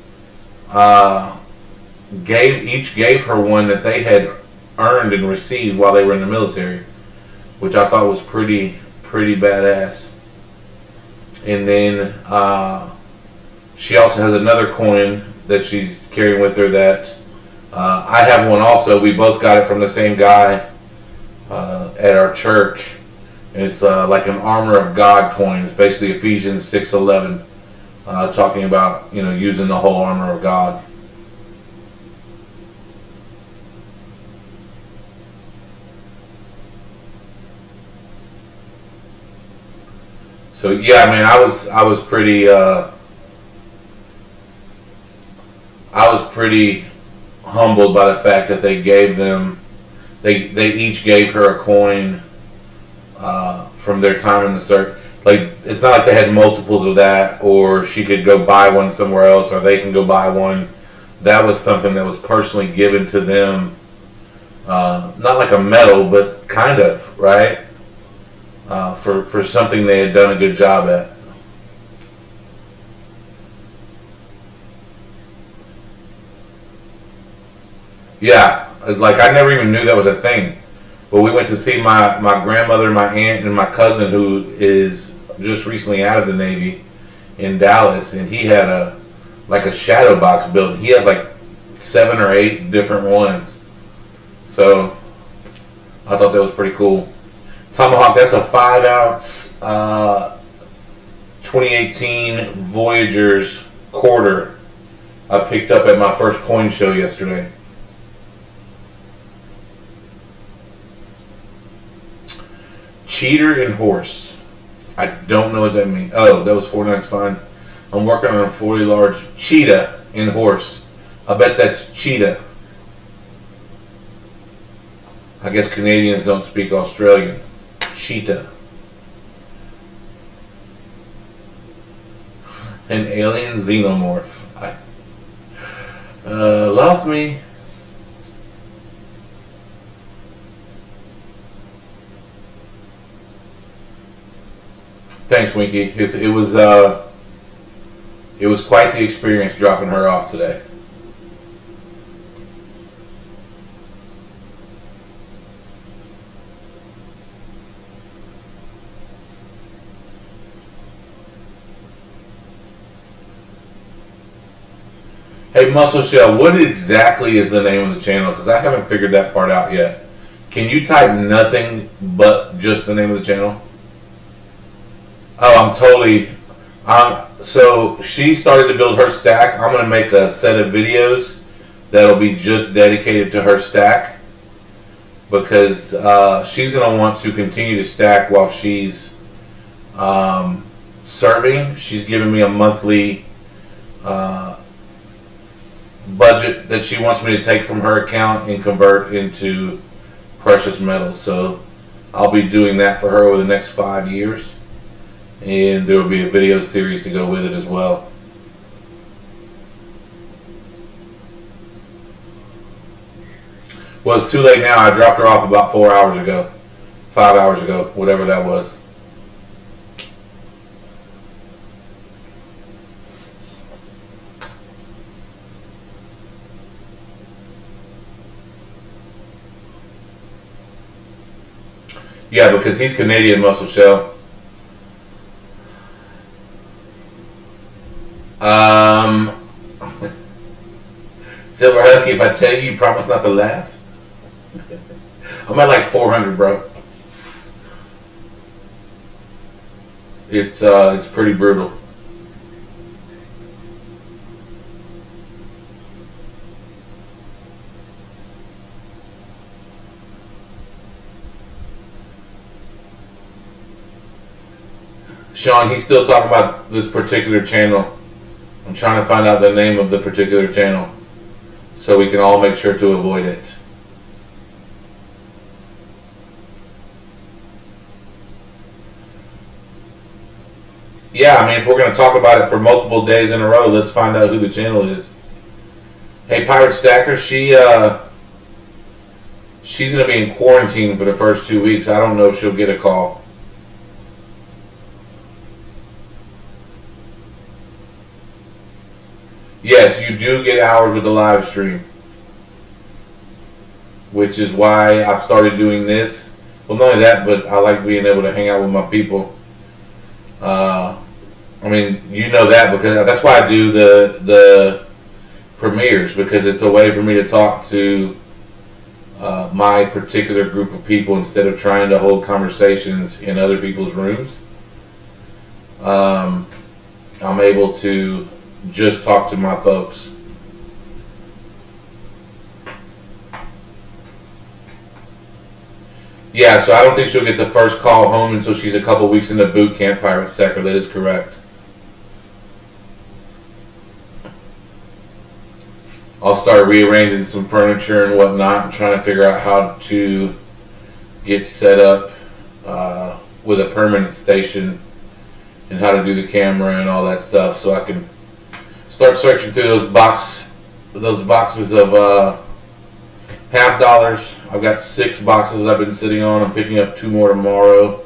[SPEAKER 2] each gave her one that they had earned and received while they were in the military, which I thought was pretty badass. And then she also has another coin that she's carrying with her that I have one also. We both got it from the same guy at our church, and it's like an armor of God coin. It's basically Ephesians 6:11, talking about using the whole armor of God. So yeah, man, I was pretty humbled by the fact that they each gave her a coin from their time in the service. Like, it's not like they had multiples of that, or she could go buy one somewhere else, or they can go buy one. That was something that was personally given to them, not like a medal, but kind of, right? For something they had done a good job at. Yeah, like I never even knew that was a thing. But we went to see my grandmother, my aunt, and my cousin, who is just recently out of the Navy, in Dallas, and he had a shadow box built. He had like 7 or 8 different ones. So I thought that was pretty cool. Tomahawk, that's a 5-ounce 2018 Voyagers quarter I picked up at my first coin show yesterday. Cheater and horse. I don't know what that means. Oh, that was 49's fine. I'm working on a 40 large cheetah and horse. I bet that's cheetah. I guess Canadians don't speak Australian. Cheetah. An alien xenomorph. Lost me. Thanks, Winky. It was quite the experience dropping her off today. Hey, Muscle Shell, what exactly is the name of the channel? Because I haven't figured that part out yet. Can you type nothing but just the name of the channel? Oh, so she started to build her stack. I'm going to make a set of videos that'll be just dedicated to her stack, because she's going to want to continue to stack while she's serving. She's giving me a monthly budget that she wants me to take from her account and convert into precious metals. So I'll be doing that for her over the next 5 years. And there will be a video series to go with it as well. Well, it's too late now. I dropped her off about 4 hours ago. 5 hours ago, whatever that was. Yeah, because he's Canadian Muscle Show. Silver Husky, if I tell you, you promise not to laugh? I'm at like 400, bro. It's pretty brutal. Sean, he's still talking about this particular channel. I'm trying to find out the name of the particular channel so we can all make sure to avoid it. Yeah, I mean, if we're going to talk about it for multiple days in a row, let's find out who the channel is. Hey, Pirate Stacker, she's going to be in quarantine for the first 2 weeks. I don't know if she'll get a call. Yes, you do get hours with the live stream, which is why I've started doing this. Well, not only that, but I like being able to hang out with my people. I mean, you know that because that's why I do the premieres, because it's a way for me to talk to my particular group of people instead of trying to hold conversations in other people's rooms. I'm able to just talk to my folks. Yeah, so I don't think she'll get the first call home until she's a couple weeks into boot camp, Pirate Stacker. That is correct. I'll start rearranging some furniture and whatnot and trying to figure out how to get set up with a permanent station and how to do the camera and all that stuff, so I can start searching through those boxes of $50. I've got 6 boxes I've been sitting on. I'm picking up 2 more tomorrow,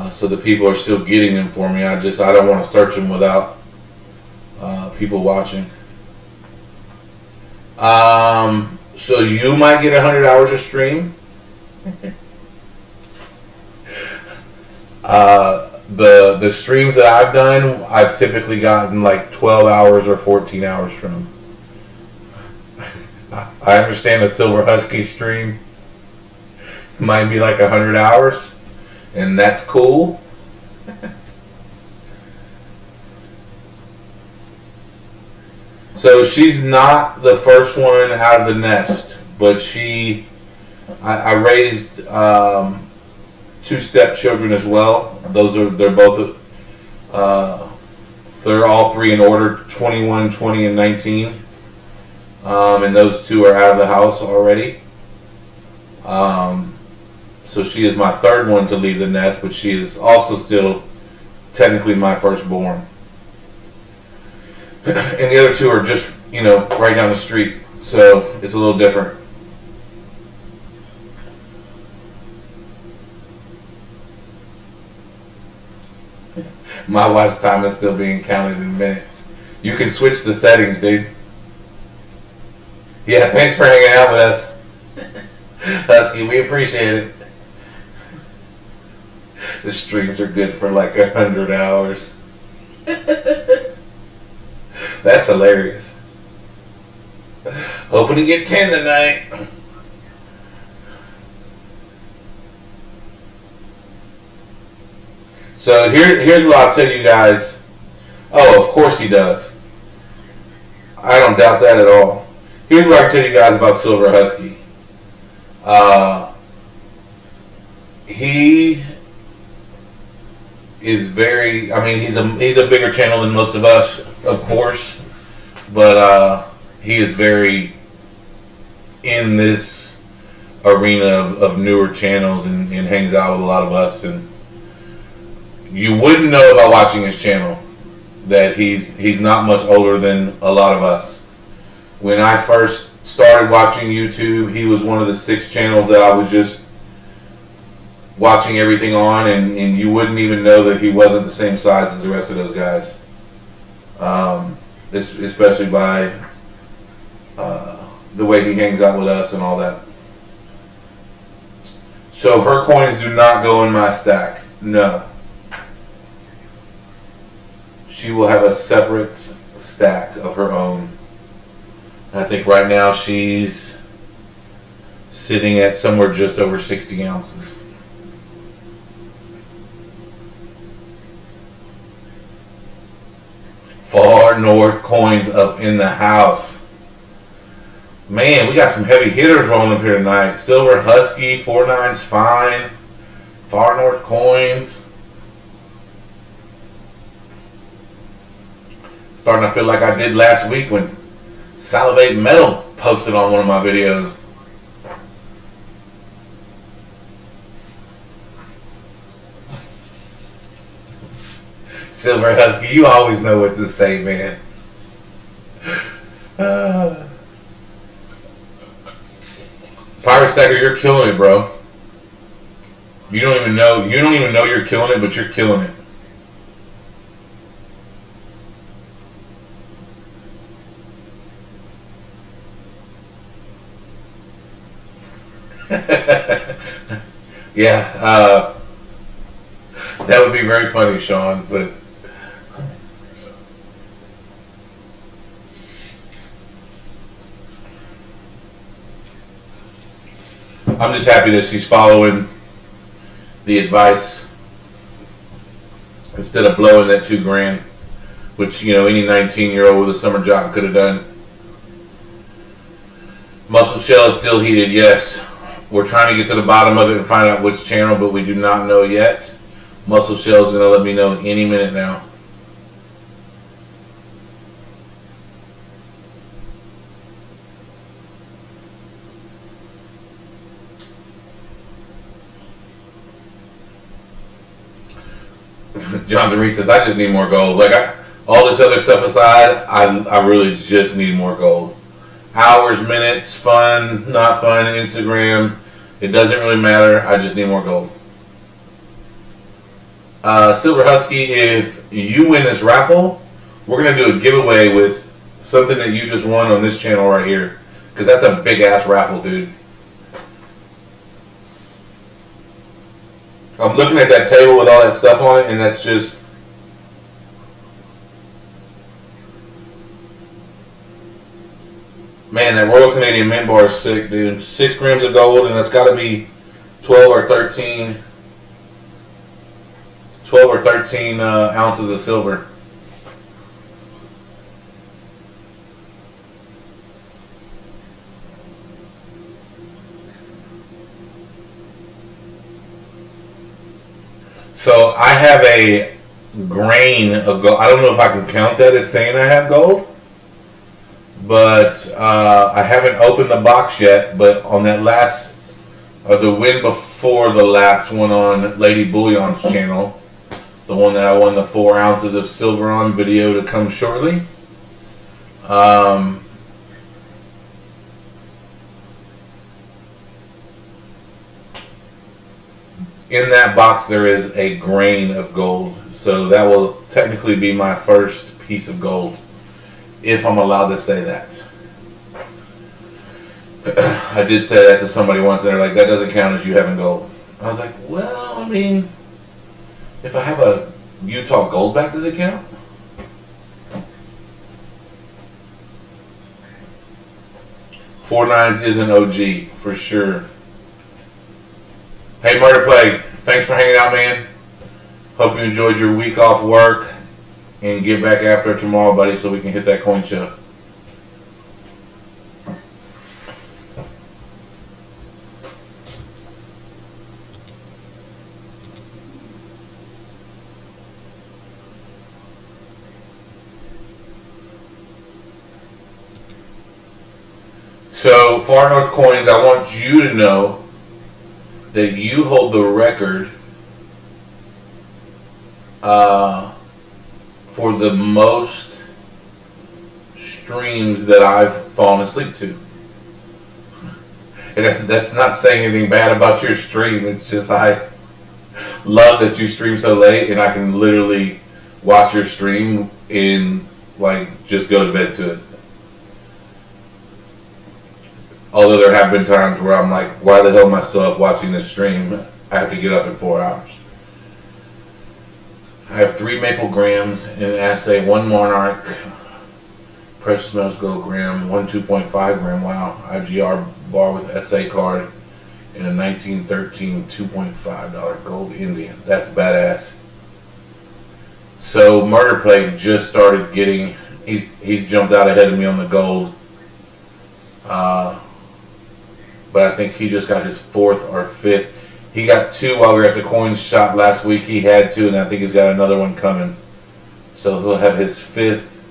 [SPEAKER 2] so the people are still getting them for me. I don't want to search them without people watching. So you might get 100 hours of stream. The streams that I've done, I've typically gotten like 12 hours or 14 hours from. I understand a Silver Husky stream might be like 100 hours, and that's cool. So she's not the first one out of the nest, but I raised 2 stepchildren as well. They're all 3 in order, 21, 20, and 19. And those 2 are out of the house already. So she is my 3rd one to leave the nest, but she is also still technically my firstborn. And the other 2 are just, right down the street. So it's a little different. My wife's time is still being counted in minutes. You can switch the settings, dude. Yeah, thanks for hanging out with us, Husky. We appreciate it. The streams are good for like 100 hours. That's hilarious. Hoping to get 10 tonight. So here's what I'll tell you guys. Oh, of course he does. I don't doubt that at all. Here's what I can tell you guys about Silver Husky. He is very, he's a bigger channel than most of us, of course, but he is very in this arena of newer channels and hangs out with a lot of us, and you wouldn't know by watching his channel that he's not much older than a lot of us. When I first started watching YouTube, he was one of the 6 channels that I was just watching everything on, and you wouldn't even know that he wasn't the same size as the rest of those guys. Especially by the way he hangs out with us and all that. So her coins do not go in my stack. No. She will have a separate stack of her own. I think right now she's sitting at somewhere just over 60 ounces. Far North coins up in the house. Man, we got some heavy hitters rolling up here tonight. Silver Husky, 4.9's fine. Far North coins. Starting to feel like I did last week when Salivate Metal posted on one of my videos. Silver Husky, you always know what to say, man. Pirate Stacker, you're killing it, bro. You don't even know you're killing it, but you're killing it. Yeah, that would be very funny, Sean, but I'm just happy that she's following the advice instead of blowing that $2,000, which, you know, any 19-year-old with a summer job could have done. Muscle shell is still heated, yes. We're trying to get to the bottom of it and find out which channel, but we do not know yet. Muscle shell is going to let me know any minute now. Johnson Reese says, I just need more gold. Like, all this other stuff aside, I really just need more gold. Hours, minutes, fun, not fun, Instagram, it doesn't really matter. I just need more gold. Silver Husky, if you win this raffle, we're going to do a giveaway with something that you just won on this channel right here. Because that's a big-ass raffle, dude. I'm looking at that table with all that stuff on it, and that's just... Man, that Royal Canadian Mint Bar is sick, dude. 6 grams of gold, and that's got to be 12 or 13 ounces of silver. So I have a grain of gold. I don't know if I can count that as saying I have gold, but I haven't opened the box yet. But on that last, the win before the last one on Lady Bullion's channel, the one that I won the 4 ounces of silver on, video to come shortly. In that box there is a grain of gold, so that will technically be my first piece of gold, if I'm allowed to say that. I did say that to somebody once, and they're like, that doesn't count as you having gold. I was like, well, I mean, if I have a Utah Goldback, does it count? Four nines is an OG, for sure. Hey, Murder Plague, thanks for hanging out, man. Hope you enjoyed your week off work, and get back after it tomorrow, buddy, so we can hit that coin show. So, Far North Coins, I want you to know that you hold the record for the most streams that I've fallen asleep to. And that's not saying anything bad about your stream. It's just I love that you stream so late, and I can literally watch your stream and like just go to bed to it. Although there have been times where I'm like, why the hell am I still up watching this stream? I have to get up in 4 hours. I have 3 maple grams in an assay, 1 monarch, precious metals gold gram, 1 2.5 gram, wow, IGR bar with SA card, and a 1913 $2.5 gold Indian. That's badass. So Murder Plague just started getting, he's jumped out ahead of me on the gold. But I think he just got his 4th or 5th. He got 2 while we were at the coin shop last week. He had 2, and I think he's got another one coming. So he'll have his 5th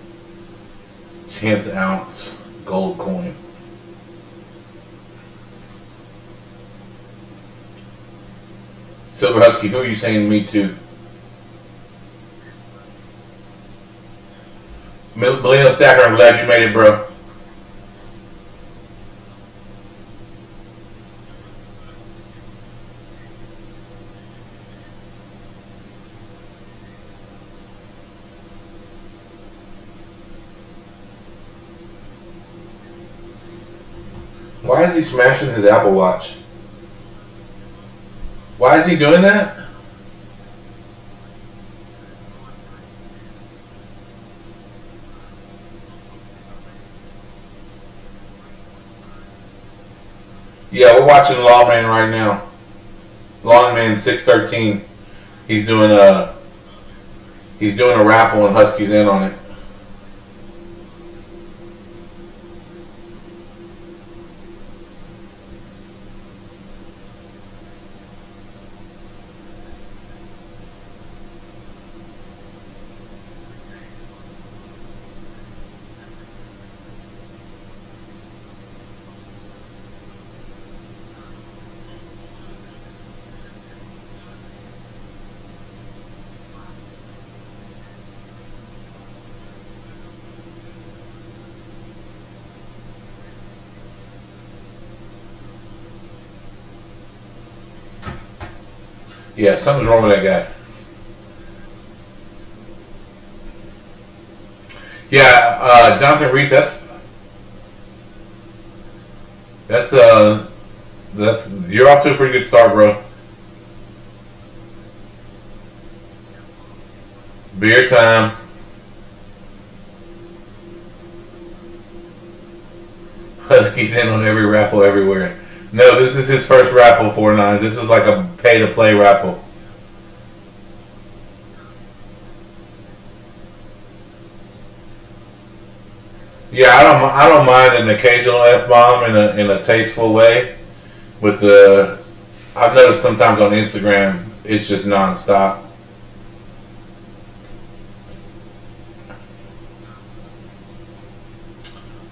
[SPEAKER 2] 10th ounce gold coin. Silver Husky, who are you saying me to? Bullion Stacker, I'm glad you made it, bro. Why is he smashing his Apple Watch? Why is he doing that? Yeah, we're watching Lawman right now. Lawman 613. He's doing a raffle and Husky's in on it. Yeah, something's wrong with that guy. Yeah, Jonathan Reese, that's you're off to a pretty good start, bro. Beer time. Husky's in on every raffle everywhere. No, this is his first raffle, 4-9s. This is like a pay-to-play raffle. Yeah, I don't mind an occasional F-bomb in a tasteful way. I've noticed sometimes on Instagram it's just nonstop.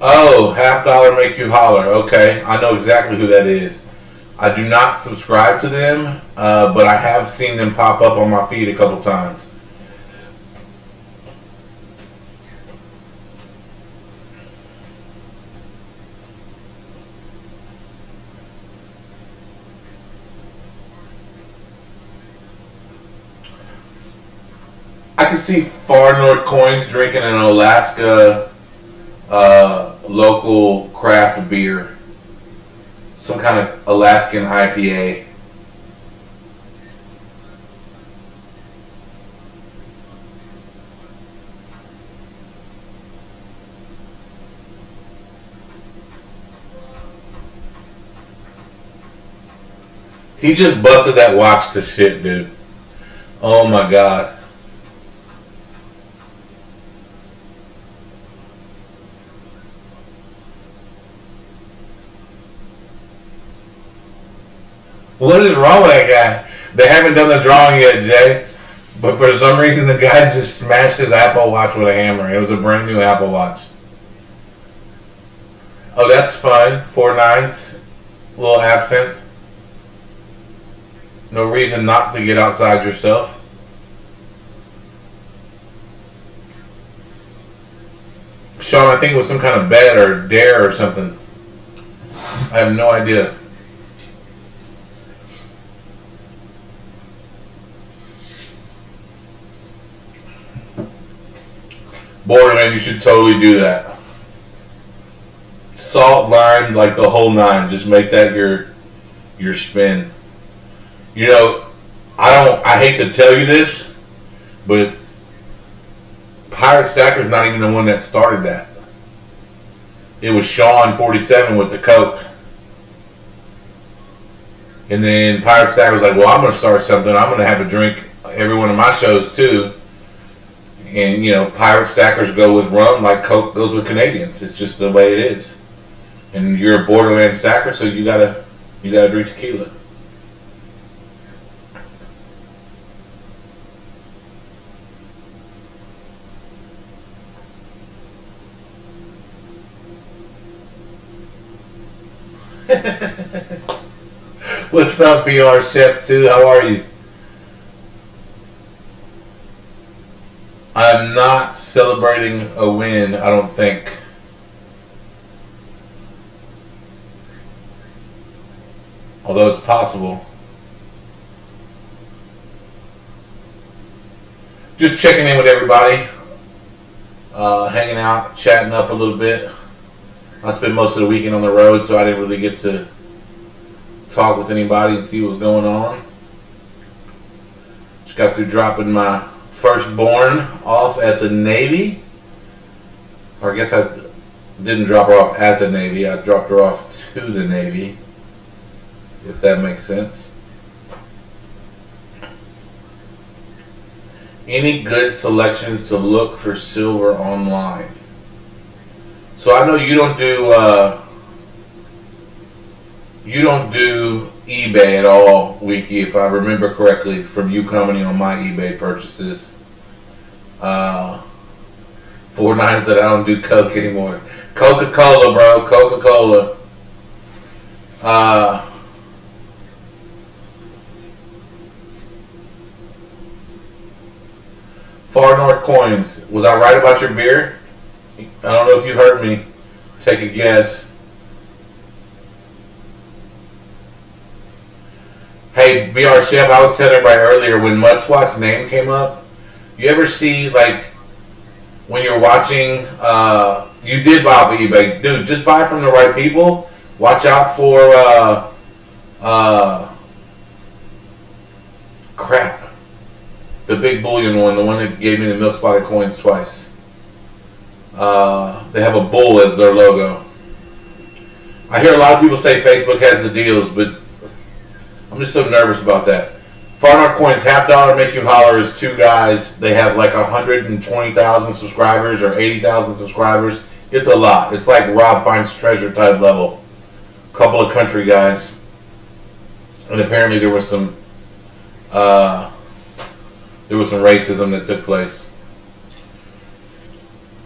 [SPEAKER 2] Oh, $50 make you holler. Okay, I know exactly who that is. I do not subscribe to them, but I have seen them pop up on my feed a couple times. I can see Far North Coins drinking an Alaska local craft beer, some kind of Alaskan IPA. He just busted that watch to shit, dude. Oh my god. What is wrong with that guy? They haven't done the drawing yet, Jay. But for some reason, the guy just smashed his Apple Watch with a hammer. It was a brand new Apple Watch. Oh, that's fine. 4-9s. A little absent. No reason not to get outside yourself. Sean, I think it was some kind of bet or dare or something. I have no idea. Borderman, you should totally do that. Salt, lime, like the whole nine. Just make that your spin. You know, I hate to tell you this, but Pirate Stacker's not even the one that started that. It was Sean 47 with the Coke. And then Pirate Stacker was like, well, I'm going to start something. I'm going to have a drink every one of my shows too. And, you know, Pirate Stackers go with rum like Coke goes with Canadians. It's just the way it is. And you're a borderland stacker, so you gotta drink tequila. What's up, PR Chef 2? How are you? I'm not celebrating a win, I don't think. Although it's possible. Just checking in with everybody. Hanging out, chatting up a little bit. I spent most of the weekend on the road, so I didn't really get to talk with anybody and see what was going on. Just got through dropping my firstborn off at the Navy. Or I guess I didn't drop her off at the Navy. I dropped her off to the Navy, if that makes sense. Any good selections to look for silver online? So I know you don't do eBay at all, Wiki, if I remember correctly from you commenting on my eBay purchases. 49 said I don't do Coke anymore. Coca-Cola, bro. Coca-Cola. Far North Coins. Was I right about your beer? I don't know if you heard me. Take a guess. Hey, BR Chef, I was telling everybody earlier when Mudswat's name came up, you ever see, like, when you're watching, you did buy off of eBay. Dude, just buy from the right people. Watch out for, crap. The big Bullion one, the one that gave me the milk spotted coins twice. They have a bull as their logo. I hear a lot of people say Facebook has the deals, but I'm just so nervous about that. Far North Coins, half dollar make you holler is two guys. They have like 120,000 subscribers or 80,000 subscribers. It's a lot. It's like Rob Finds Treasure type level. Couple of country guys. And apparently there was some racism that took place.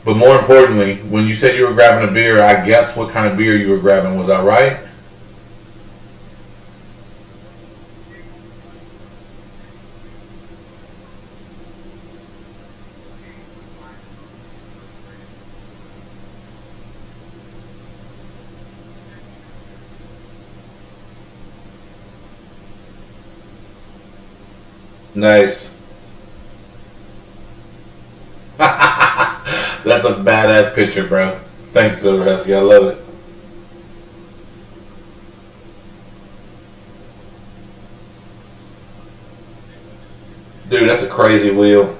[SPEAKER 2] But more importantly, when you said you were grabbing a beer, I guessed what kind of beer you were grabbing. Was I right? Nice. That's a badass picture, bro. Thanks, Silver Husky. I love it. Dude, that's a crazy wheel.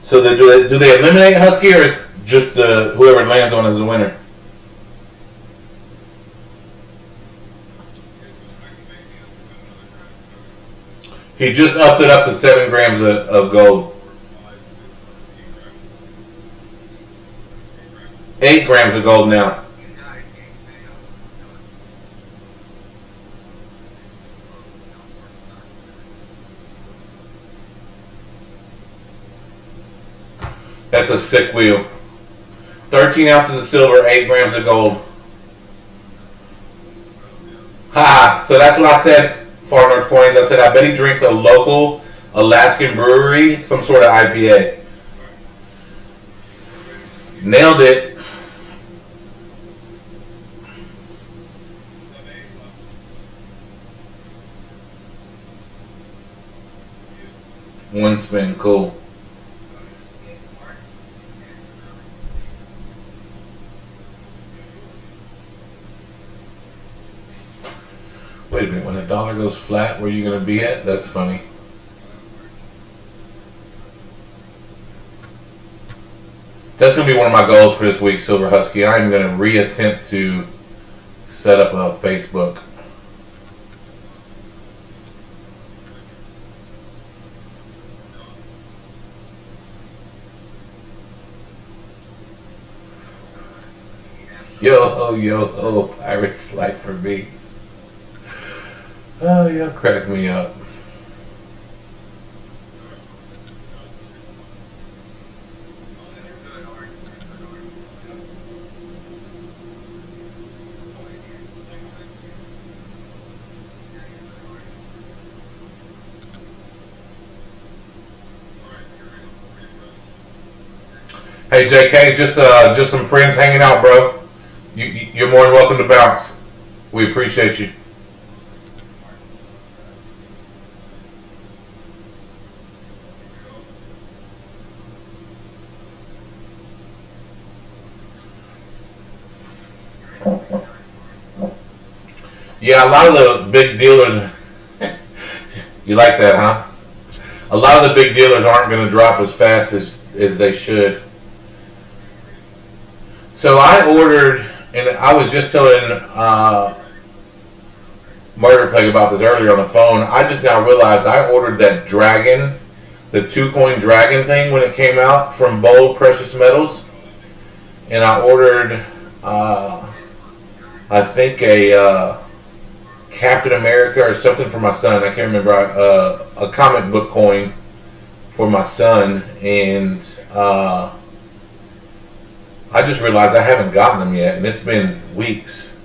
[SPEAKER 2] So do they eliminate Husky, or is just whoever lands on is the winner? He just upped it up to 7 grams of gold. 8 grams of gold now. That's a sick wheel. 13 ounces of silver, 8 grams of gold. Ha! So that's what I said, Far North Coins. I said, I bet he drinks a local Alaskan brewery, some sort of IPA. Nailed it. One spin, cool. goes flat, where you gonna be at? That's funny. That's gonna be one of my goals for this week, Silver Husky. I'm gonna reattempt to set up a Facebook. Yo, Pirates life for me. Oh, y'all crack me up. Hey JK, just some friends hanging out, bro. You're more than welcome to bounce. We appreciate you. Yeah, a lot of the big dealers. You like that, huh? A lot of the big dealers aren't going to drop as fast as they should. So I ordered, and I was just telling Murder Peg about this earlier on the phone. I just now realized I ordered that dragon, the 2-coin dragon thing when it came out from Bold Precious Metals. And I ordered, I think a Captain America or something for my son. I can't remember. A comic book coin for my son. And I just realized I haven't gotten them yet, and it's been weeks.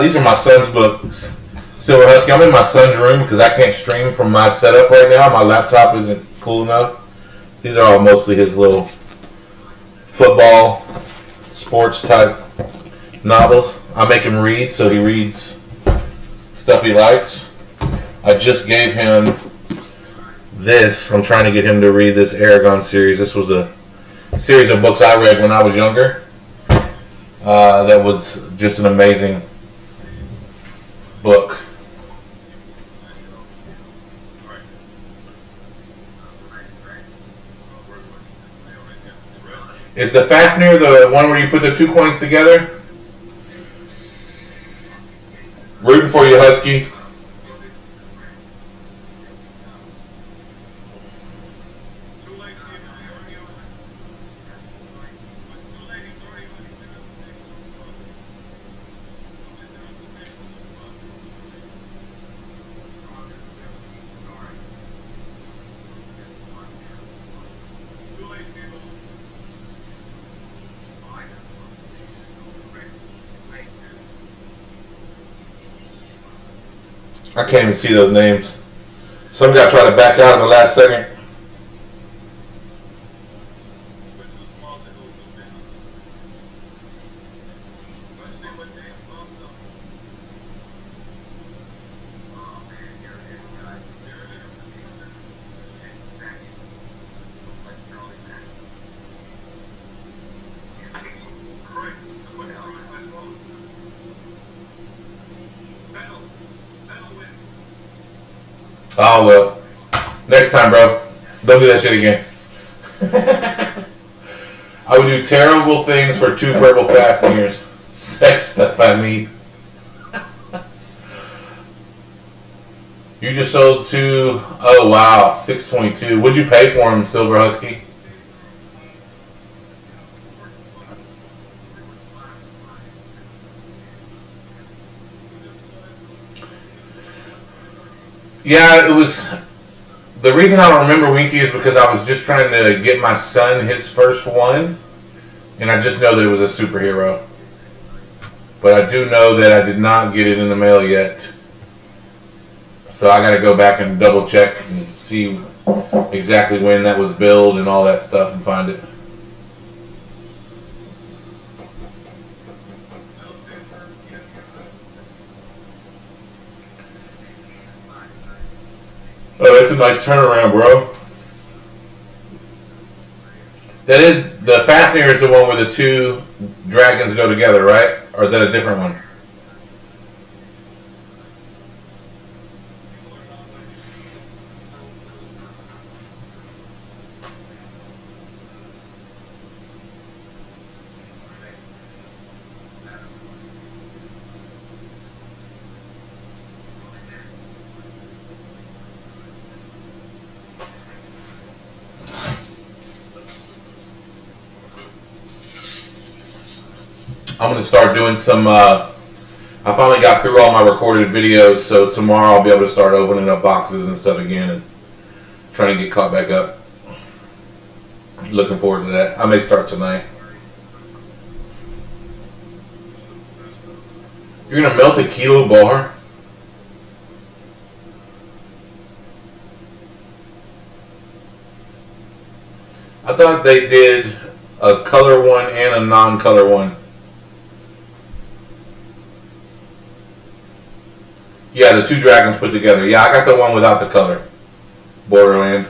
[SPEAKER 2] These are my son's books. Silver Husky, I'm in my son's room because I can't stream from my setup right now. My laptop isn't cool enough. These are all mostly his little football, sports type novels. I make him read, so he reads stuff he likes. I just gave him this. I'm trying to get him to read this Aragon series. This was a series of books I read when I was younger. That was just an amazing book. Is the Fafnir the one where you put the 2 coins together? Rooting for you, Husky. I can't even see those names. Some guy tried to back out in the last second. Oh, well. Next time, bro. Don't do that shit again. I would do terrible things for 2 purple Fafnirs. Sex stuff, I mean. You just sold 2. Oh, wow. 622. What'd you pay for them, Silver Husky? Yeah, it was. The reason I don't remember Winky is because I was just trying to get my son his first one, and I just know that it was a superhero. But I do know that I did not get it in the mail yet, so I got to go back and double check and see exactly when that was billed and all that stuff and find it. Oh, that's a nice turnaround, bro. That is, the Fafnir is the one where the 2 dragons go together, right? Or is that a different one? I'm going to start doing some, I finally got through all my recorded videos, so tomorrow I'll be able to start opening up boxes and stuff again and trying to get caught back up. Looking forward to that. I may start tonight. You're going to melt a kilo bar? I thought they did a color one and a non-color one. Yeah, the two dragons put together. Yeah, I got the one without the color. Borderland.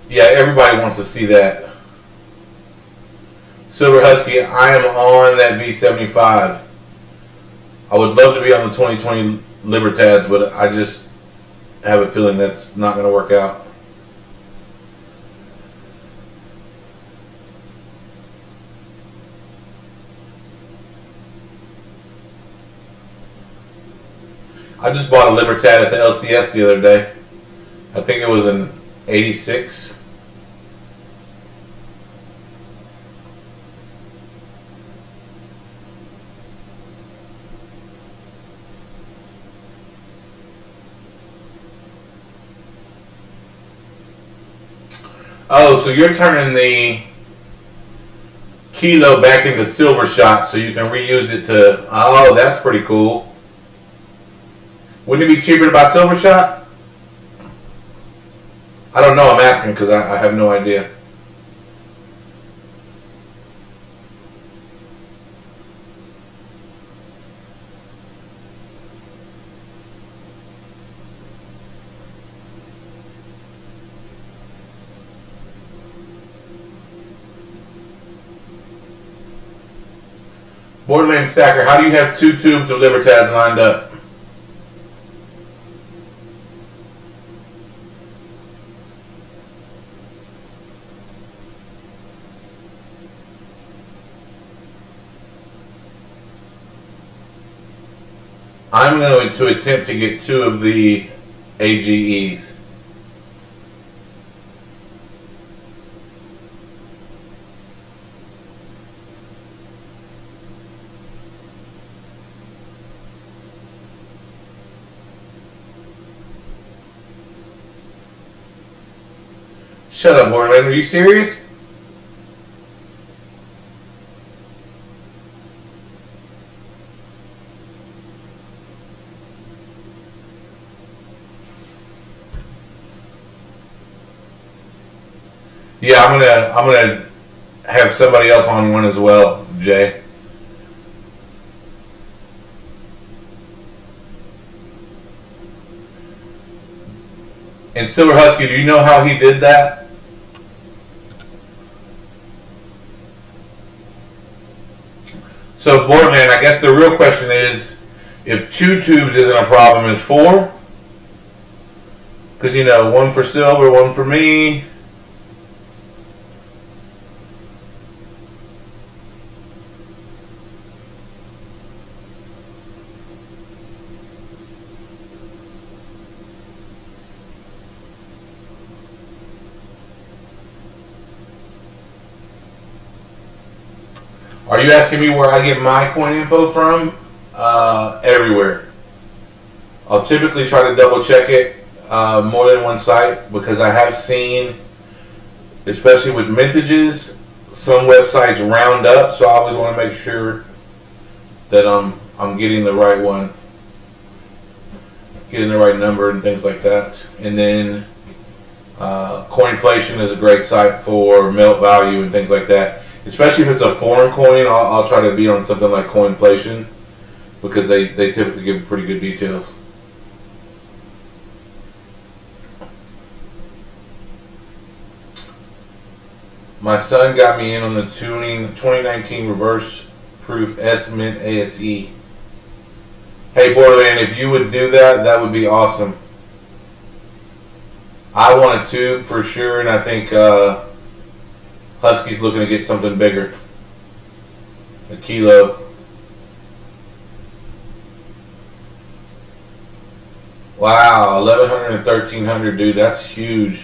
[SPEAKER 2] Yeah, everybody wants to see that. Silver Husky, I am on that V75. I would love to be on the 2020 Libertads, but I just have a feeling that's not going to work out. I just bought a Libertad at the LCS the other day. I think it was an 86. Oh, so you're turning the kilo back into silver shot so you can reuse it to... Oh, that's pretty cool. Wouldn't it be cheaper to buy silver shot? I don't know. I'm asking because I have no idea. Borderland Stacker, how do you have two tubes of Libertads lined up? I'm going to attempt to get two of the AGEs. Shut up, Borderland. Are you serious? Yeah, I'm gonna have somebody else on one as well, Jay. And Silver Husky, do you know how he did that? So Borderland, I guess the real question is, if two tubes isn't a problem, is four? Because, you know, one for silver, one for me. Are you asking me where I get my coin info from? Everywhere. I'll typically try to double check it more than one site because I have seen, especially with mintages, some websites round up, so I always want to make sure that I'm getting the right one, getting the right number and things like that. And then Coinflation is a great site for melt value and things like that. Especially if it's a foreign coin, I'll try to be on something like Coinflation because they typically give pretty good details. My son got me in on the 2019 reverse proof S Mint ASE. Hey Borderland, if you would do that, that would be awesome. I want a tube for sure, and I think Husky's looking to get something bigger. A kilo. Well, Wow, 1100 and 1300, dude. That's huge.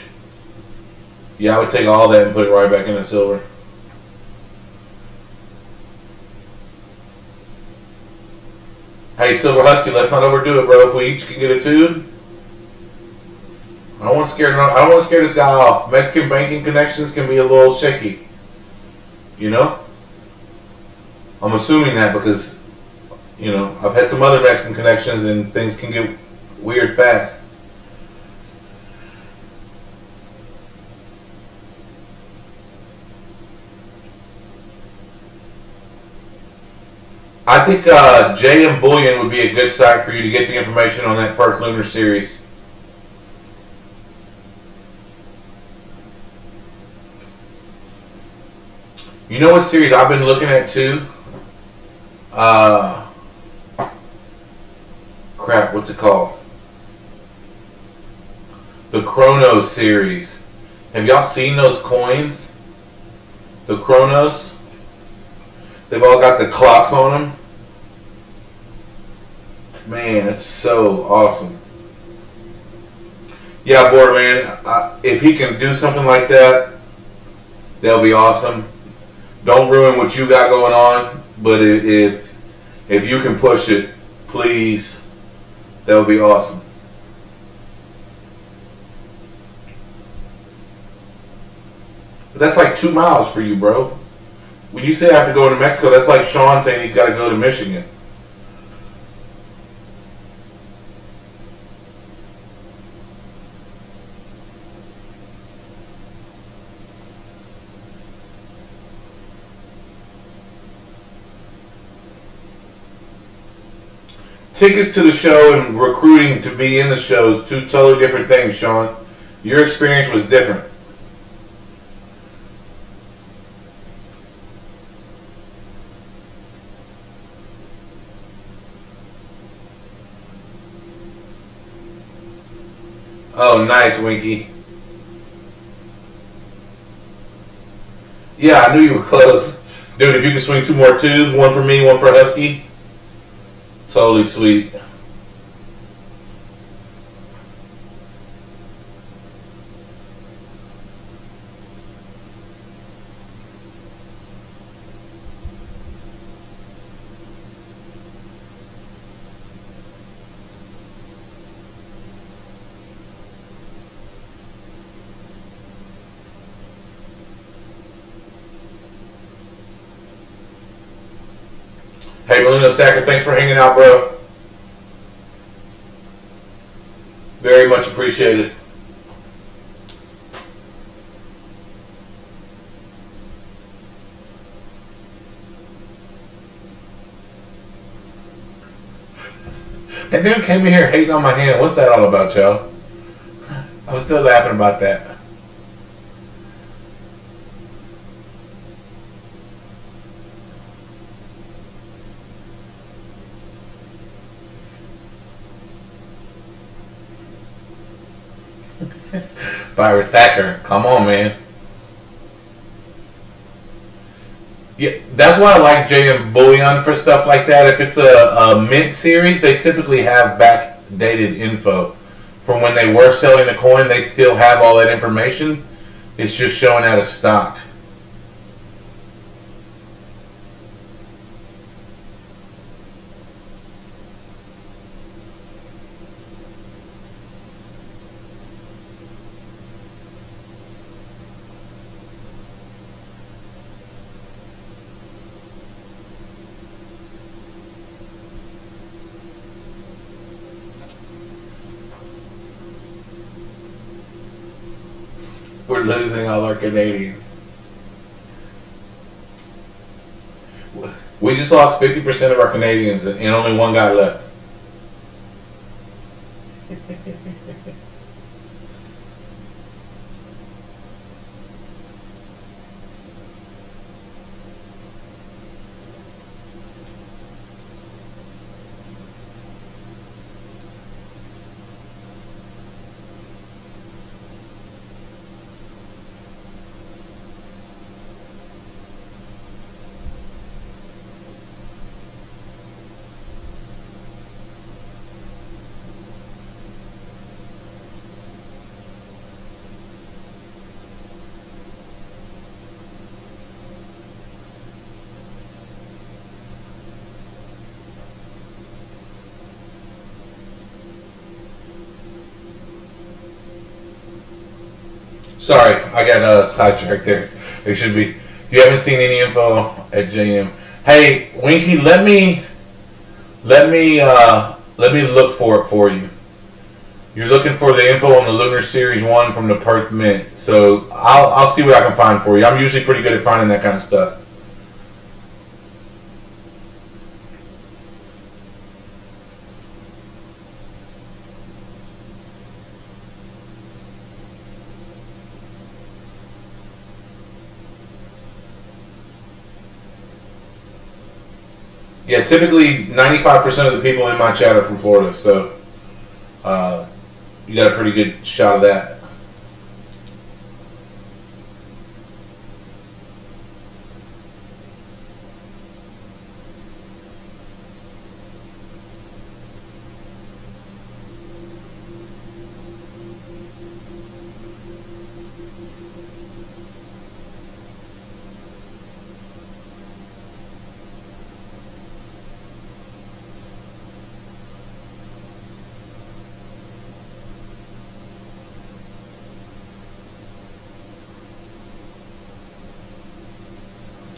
[SPEAKER 2] Yeah, I would take all that and put it right back into silver. Hey, Silver Husky, let's not overdo it, bro. If we each can get a two, I don't want to scare. I don't want to scare this guy off. Mexican banking connections can be a little shaky. You know, I'm assuming that because I've had some other Mexican connections and things can get weird fast. I think Jay and Bullion would be a good site for you to get the information on that Perth Lunar Series. You know what series I've been looking at too? Crap, what's it called? The Chronos series. Have y'all seen those coins? The Chronos? They've all got the clocks on them. Man, it's so awesome. Yeah, Borderland, if he can do something like that, that'll be awesome. Don't ruin what you got going on, but if you can push it, please, that would be awesome. But that's like 2 miles for you, bro. When you say I have to go to Mexico, that's like Sean saying he's got to go to Michigan. Tickets to the show and recruiting to be in the shows, two totally different things, Sean. Your experience was different. Oh, nice, Winky. Yeah, I knew you were close. Dude, if you could swing 2 more twos, one for me, one for Husky, totally sweet. Hey, Melino Stacker, thanks for hanging out, bro. Very much appreciated. That dude came in here hating on my hand. What's that all about, y'all? I was still laughing about that. Virus Hacker, come on, man. Yeah, that's why I like Jay and Bullion for stuff like that. If it's a mint series, they typically have backdated info from when they were selling the coin. They still have all that information. It's just showing out of stock. We're losing all our Canadians. We just lost 50% of our Canadians and only one guy left. Sorry, I got sidetracked there. It should be. You haven't seen any info at JM. Hey, Winky, let me look for it for you. You're looking for the info on the Lunar Series 1 from the Perth Mint. So I'll see what I can find for you. I'm usually pretty good at finding that kind of stuff. Yeah, typically 95% of the people in my chat are from Florida, so you got a pretty good shot of that.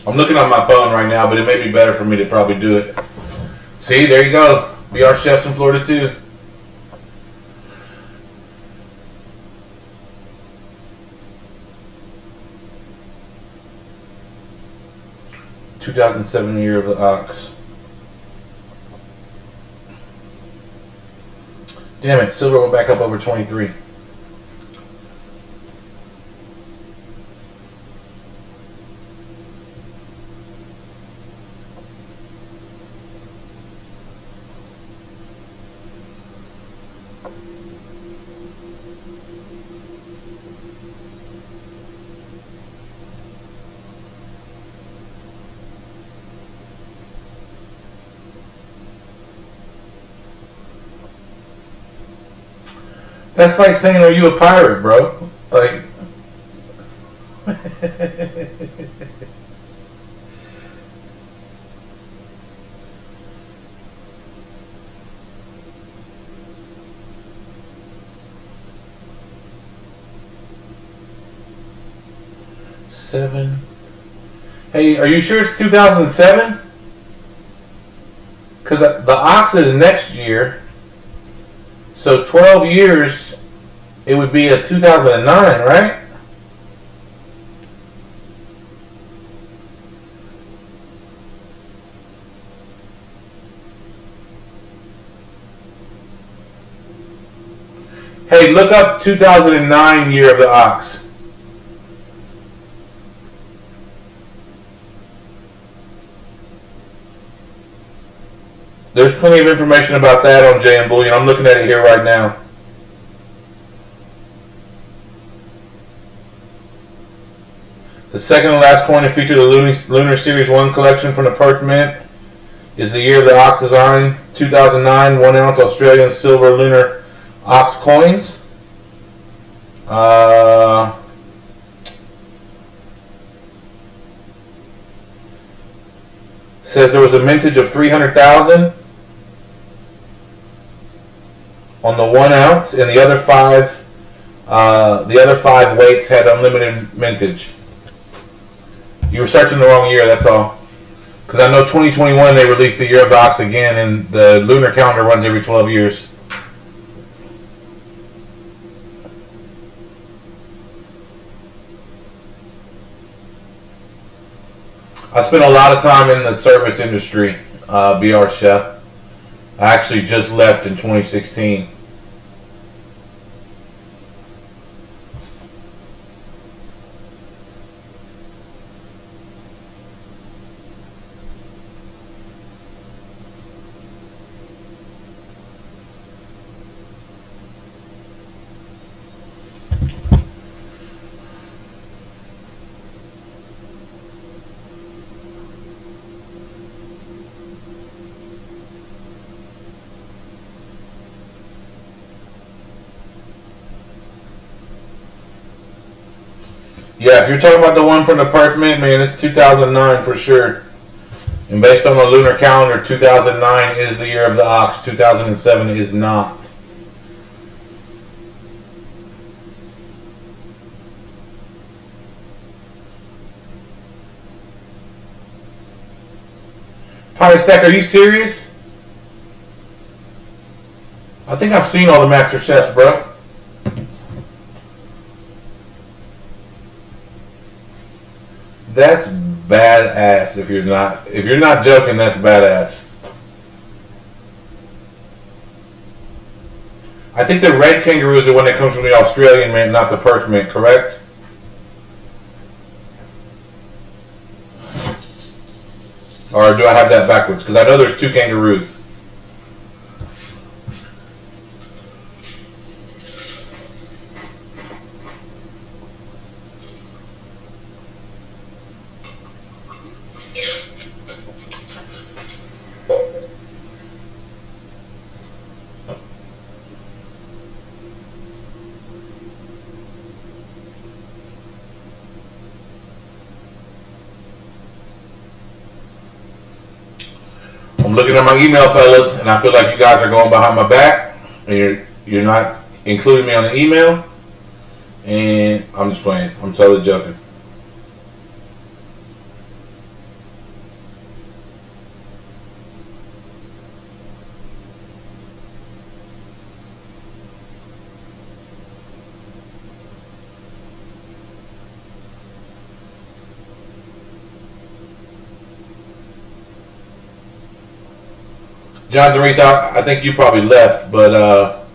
[SPEAKER 2] I'm looking on my phone right now, but it may be better for me to probably do it. See, there you go. BR Chefs in Florida too. (2007) year of the ox. Damn it, silver went back up over 23. That's like saying, are you a pirate, bro? Like, seven. Hey, are you sure it's 2007? Because the ox is next year. So 12 years, it would be a 2009, right? Hey, look up 2009 year of the ox. There's plenty of information about that on JM Bullion. I'm looking at it here right now. The second and last coin to feature the Lunar Series 1 collection from the Perth Mint is the year of the ox design, 2009, 1 ounce Australian silver lunar ox coins. Says there was a mintage of 300,000 on the 1 ounce, and the other five weights had unlimited mintage. You were searching the wrong year, that's all. Because I know 2021 they released the year of the ox again, and the lunar calendar runs every 12 years. I spent a lot of time in the service industry, BR Chef. I actually just left in 2016. Yeah, if you're talking about the one from the Perth Mint, man, it's 2009 for sure. And based on the lunar calendar, 2009 is the year of the ox. 2007 is not. Pint Stack, are you serious? I think I've seen all the Master Chefs, bro. That's badass. If you're not joking, that's badass. I think the red kangaroo is the one that comes from the Australian mint, not the Perth mint, correct? Or do I have that backwards? Because I know there's two kangaroos. I'm looking at my email, fellas, and I feel like you guys are going behind my back, and you're not including me on the email. And I'm just playing. I'm totally joking. Jonathan Reach, I think you probably left, but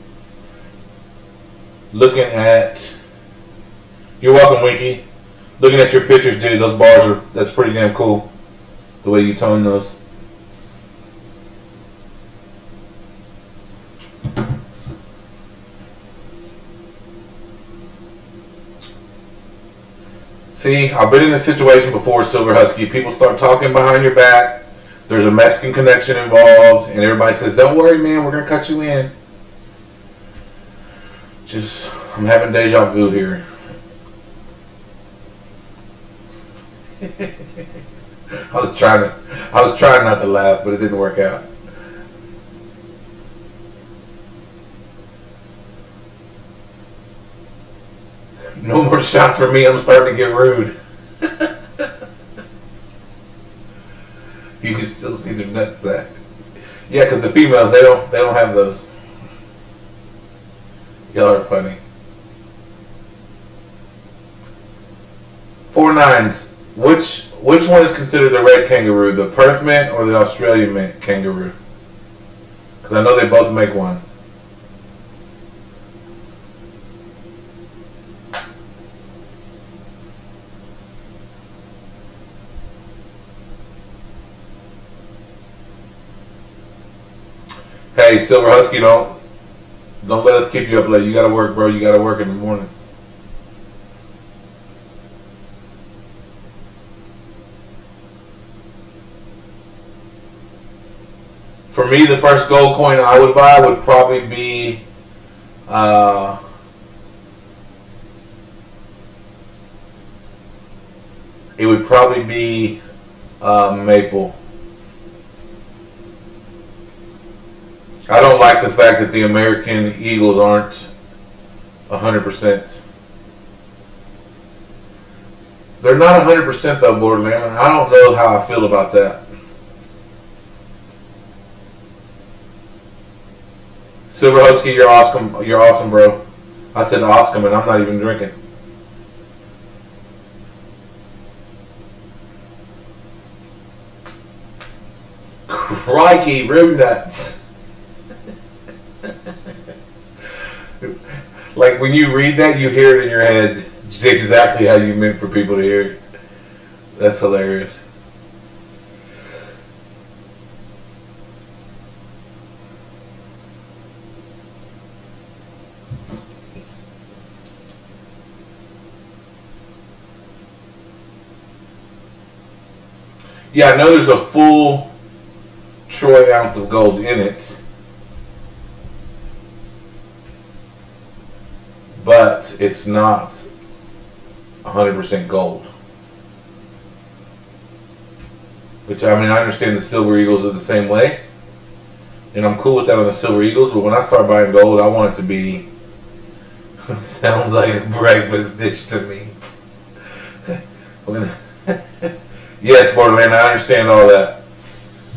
[SPEAKER 2] looking at, you're welcome, Winky. Looking at your pictures, dude, those bars that's pretty damn cool, the way you tone those. See, I've been in this situation before, Silver Husky. People start talking behind your back. There's a Mexican connection involved, and everybody says, "Don't worry, man, we're gonna cut you in." I'm having deja vu here. I was trying not to laugh, but it didn't work out. No more shots for me. I'm starting to get rude. You can still see their nutsack. Yeah, because the females they don't have those. Y'all are funny. 4 9s. Which one is considered the red kangaroo, the Perth mint or the Australian mint kangaroo? Because I know they both make one. Hey, Silver Husky, don't let us keep you up late. You gotta work, bro. You gotta work in the morning. For me, the first gold coin I would buy would probably be maple. I don't like the fact that the American Eagles aren't 100%. They're not 100% though, Borderland. I don't know how I feel about that. Silver Husky, you're awesome. You're awesome, bro. I said awesome, and I'm not even drinking. Crikey, room nuts. Like when you read that, you hear it in your head just exactly how you meant for people to hear it. That's hilarious. Yeah, I know there's a full troy ounce of gold in it. But it's not 100% gold. Which, I mean, I understand the Silver Eagles are the same way. And I'm cool with that on the Silver Eagles. But when I start buying gold, I want it to be... sounds like a breakfast dish to me. Yes, Borderland, I understand all that.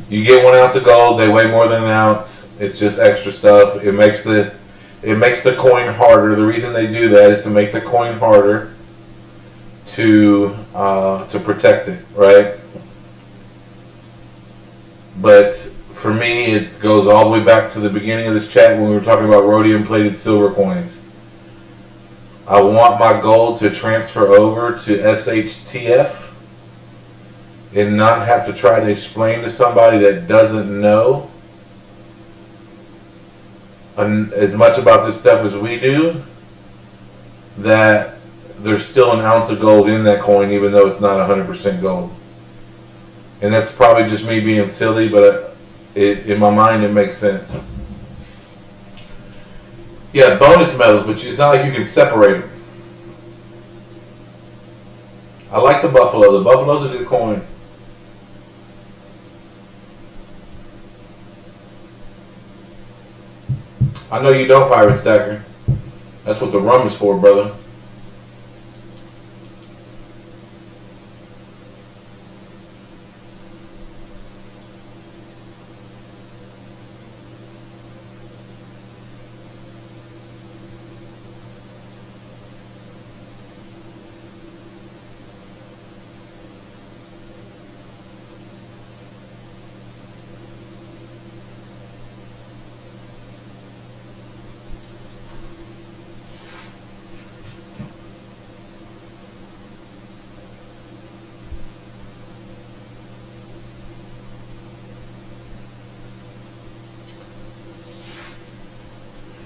[SPEAKER 2] You get 1 ounce of gold, they weigh more than an ounce. It's just extra stuff. It makes the coin harder. The reason they do that is to make the coin harder to protect it, right? But for me, it goes all the way back to the beginning of this chat when we were talking about rhodium-plated silver coins. I want my gold to transfer over to SHTF and not have to try to explain to somebody that doesn't know as much about this stuff as we do that there's still an ounce of gold in that coin even though it's not 100% gold. And that's probably just me being silly, but in my mind it makes sense. Yeah, bonus metals, but it's not like you can separate them. I like the buffalo. The buffalo's a good coin. I know you don't, Pirate Stacker. That's what the rum is for, brother.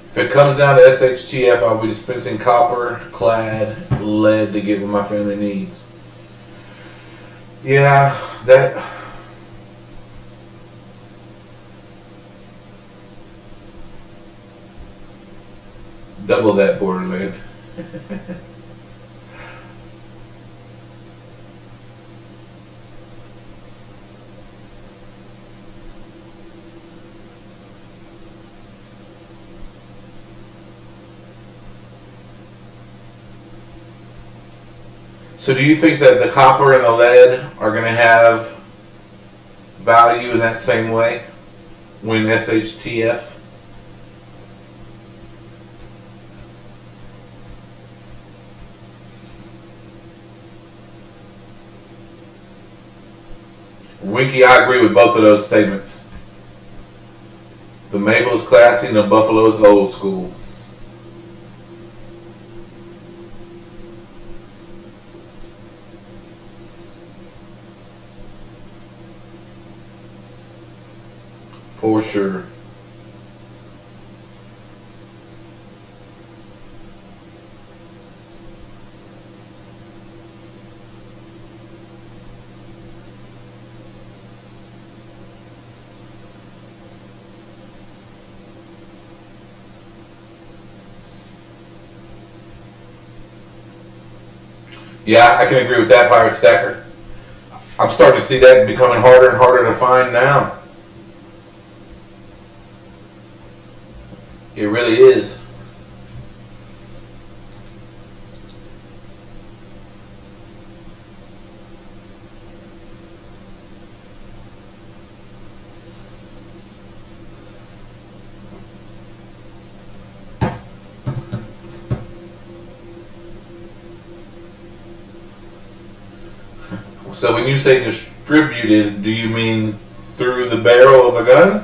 [SPEAKER 2] If it comes down to SHTF, I'll be dispensing copper, clad, lead to get what my family needs. Yeah, that... Double that, Borderland. So do you think that the copper and the lead are going to have value in that same way when SHTF? Winky, I agree with both of those statements. The Maple is classy and the Buffalo is old school. For sure. Yeah, I can agree with that, Pirate Stacker. I'm starting to see that becoming harder and harder to find now. It really is. So when you say distributed, do you mean through the barrel of a gun?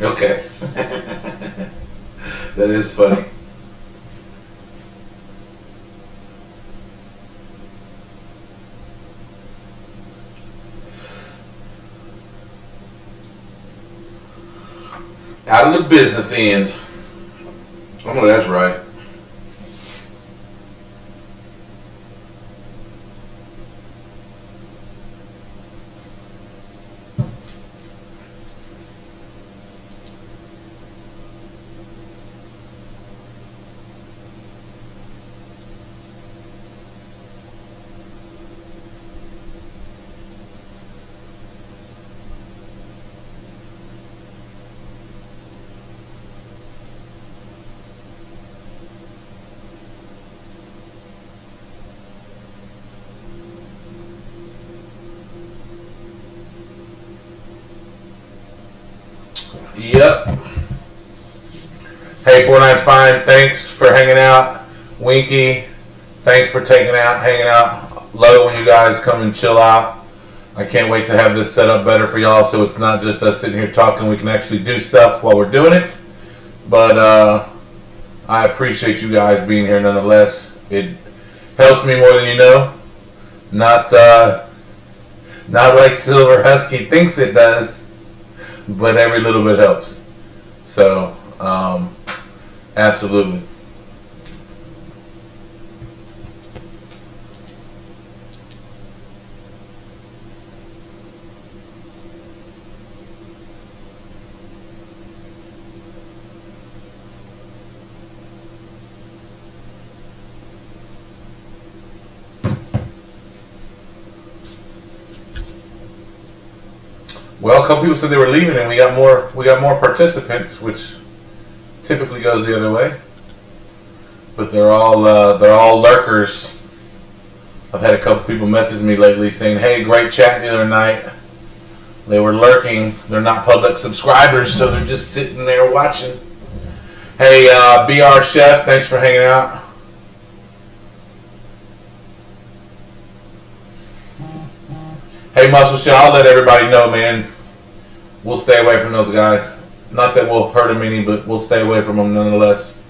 [SPEAKER 2] Okay. That is funny. Out of the business end. Oh, that's right. Yep. Hey, 49 Spine, thanks for hanging out. Winky, thanks for hanging out. Love it when you guys come and chill out. I can't wait to have this set up better for y'all so it's not just us sitting here talking. We can actually do stuff while we're doing it. But I appreciate you guys being here nonetheless. It helps me more than you know. Not like Silver Husky thinks it does, but every little bit helps. So, absolutely. Well, a couple people said they were leaving, and we got more participants, which typically goes the other way. But they're all lurkers. I've had a couple people message me lately saying, "Hey, great chat the other night." They were lurking. They're not public subscribers, so they're just sitting there watching. Hey, BR Chef, thanks for hanging out. Hey, Muscle Shell, I'll let everybody know, man. We'll stay away from those guys. Not that we'll hurt them any, but we'll stay away from them nonetheless.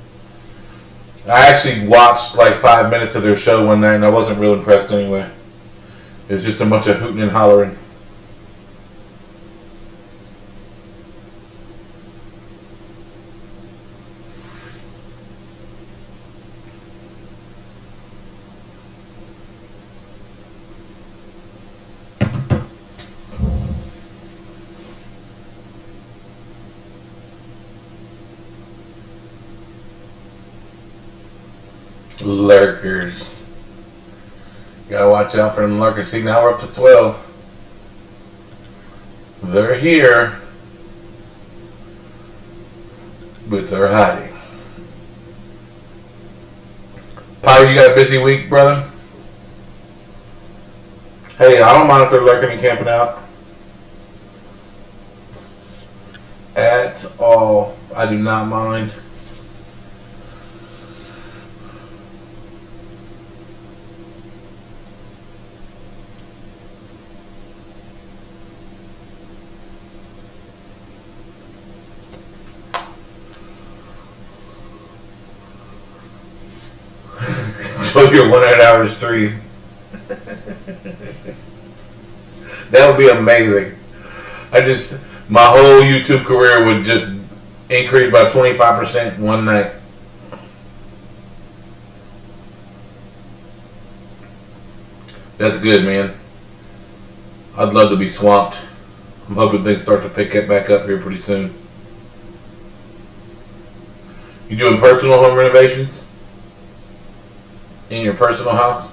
[SPEAKER 2] I actually watched like 5 minutes of their show one night, and I wasn't real impressed anyway. It was just a bunch of hooting and hollering. Lurkers. Gotta watch out for them lurkers. See, now we're up to 12. They're here, but they're hiding. Power, you got a busy week, brother? Hey, I don't mind if they're lurking and camping out. At all. I do not mind. Enjoy your 100-hour stream. That would be amazing. My whole YouTube career would just increase by 25% in one night. That's good, man. I'd love to be swamped. I'm hoping things start to pick it back up here pretty soon. You doing personal home renovations? In your personal house?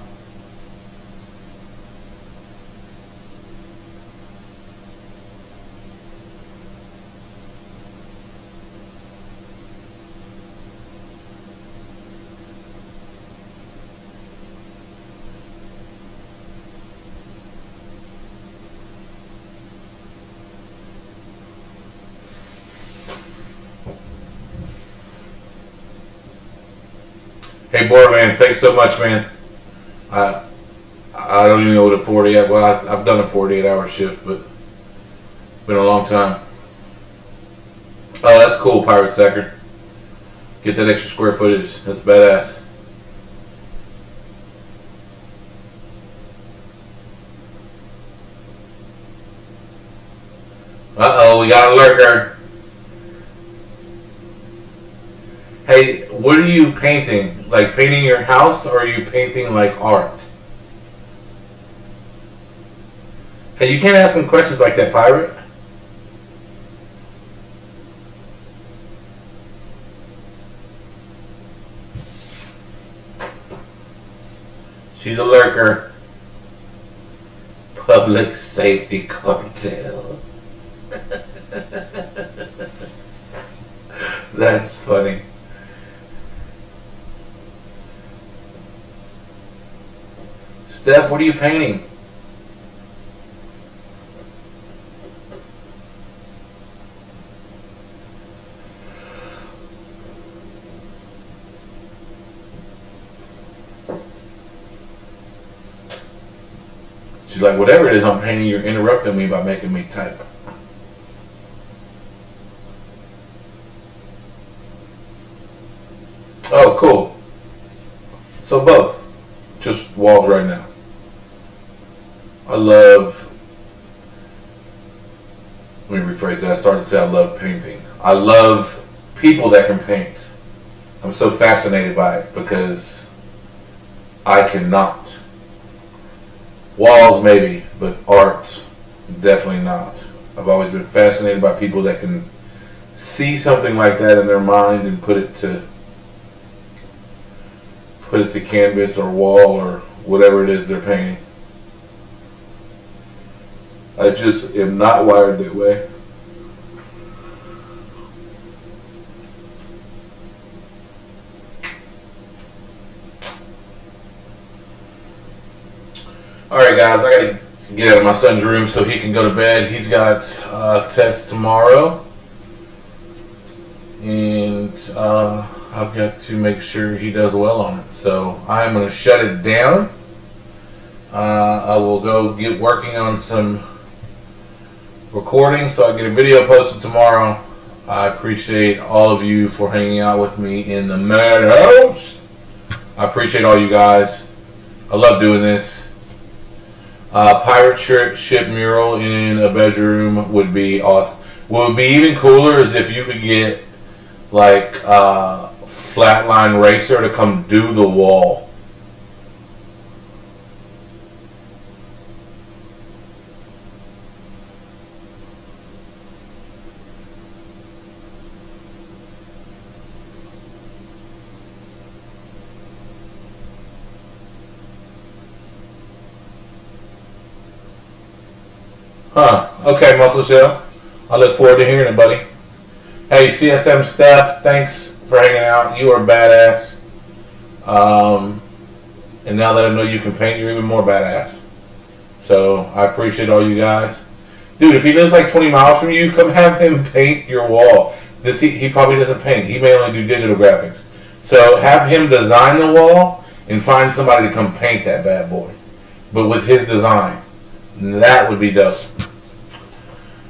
[SPEAKER 2] Hey, Boardman, thanks so much, man. I don't even know what a 48. Well, I've done a 48-hour shift, but been a long time. Oh, that's cool, Pirate Stacker. Get that extra square footage. That's badass. Uh-oh, we got a lurker. Hey, what are you painting? Like painting your house, or are you painting like art? Hey, you can't ask him questions like that, Pirate. She's a lurker. Public safety cartel. That's funny. Steph, what are you painting? She's like, whatever it is I'm painting, you're interrupting me by making me type. Oh, cool. So both. Just walls right now. I love, let me rephrase that. I started to say I love painting. I love people that can paint. I'm so fascinated by it because I cannot. Walls maybe, but art definitely not. I've always been fascinated by people that can see something like that in their mind and put it to canvas or wall or whatever it is they're painting. I just am not wired that way. Alright guys, I gotta get out of my son's room so he can go to bed. He's got a test tomorrow. And I've got to make sure he does well on it. So I'm going to shut it down. I will go get working on some recording so I get a video posted tomorrow. I appreciate all of you for hanging out with me in the madhouse. I appreciate all you guys. I love doing this. Pirate ship mural in a bedroom would be awesome. What would be even cooler is if you could get like Flatline Racer to come do the wall. Huh. Okay, Muscle Shell. I look forward to hearing it, buddy. Hey, CSM Steph, thanks for hanging out. You are badass. And now that I know you can paint, you're even more badass. So I appreciate all you guys. Dude, if he lives like 20 miles from you, come have him paint your wall. He probably doesn't paint. He may only do digital graphics. So have him design the wall and find somebody to come paint that bad boy. But with his design. That would be dope.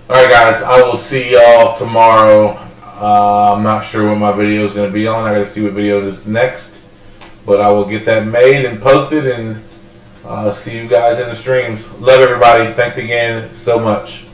[SPEAKER 2] Alright guys, I will see y'all tomorrow. I'm not sure what my video is going to be on. I got to see what video is next. But I will get that made and posted and see you guys in the streams. Love everybody. Thanks again so much.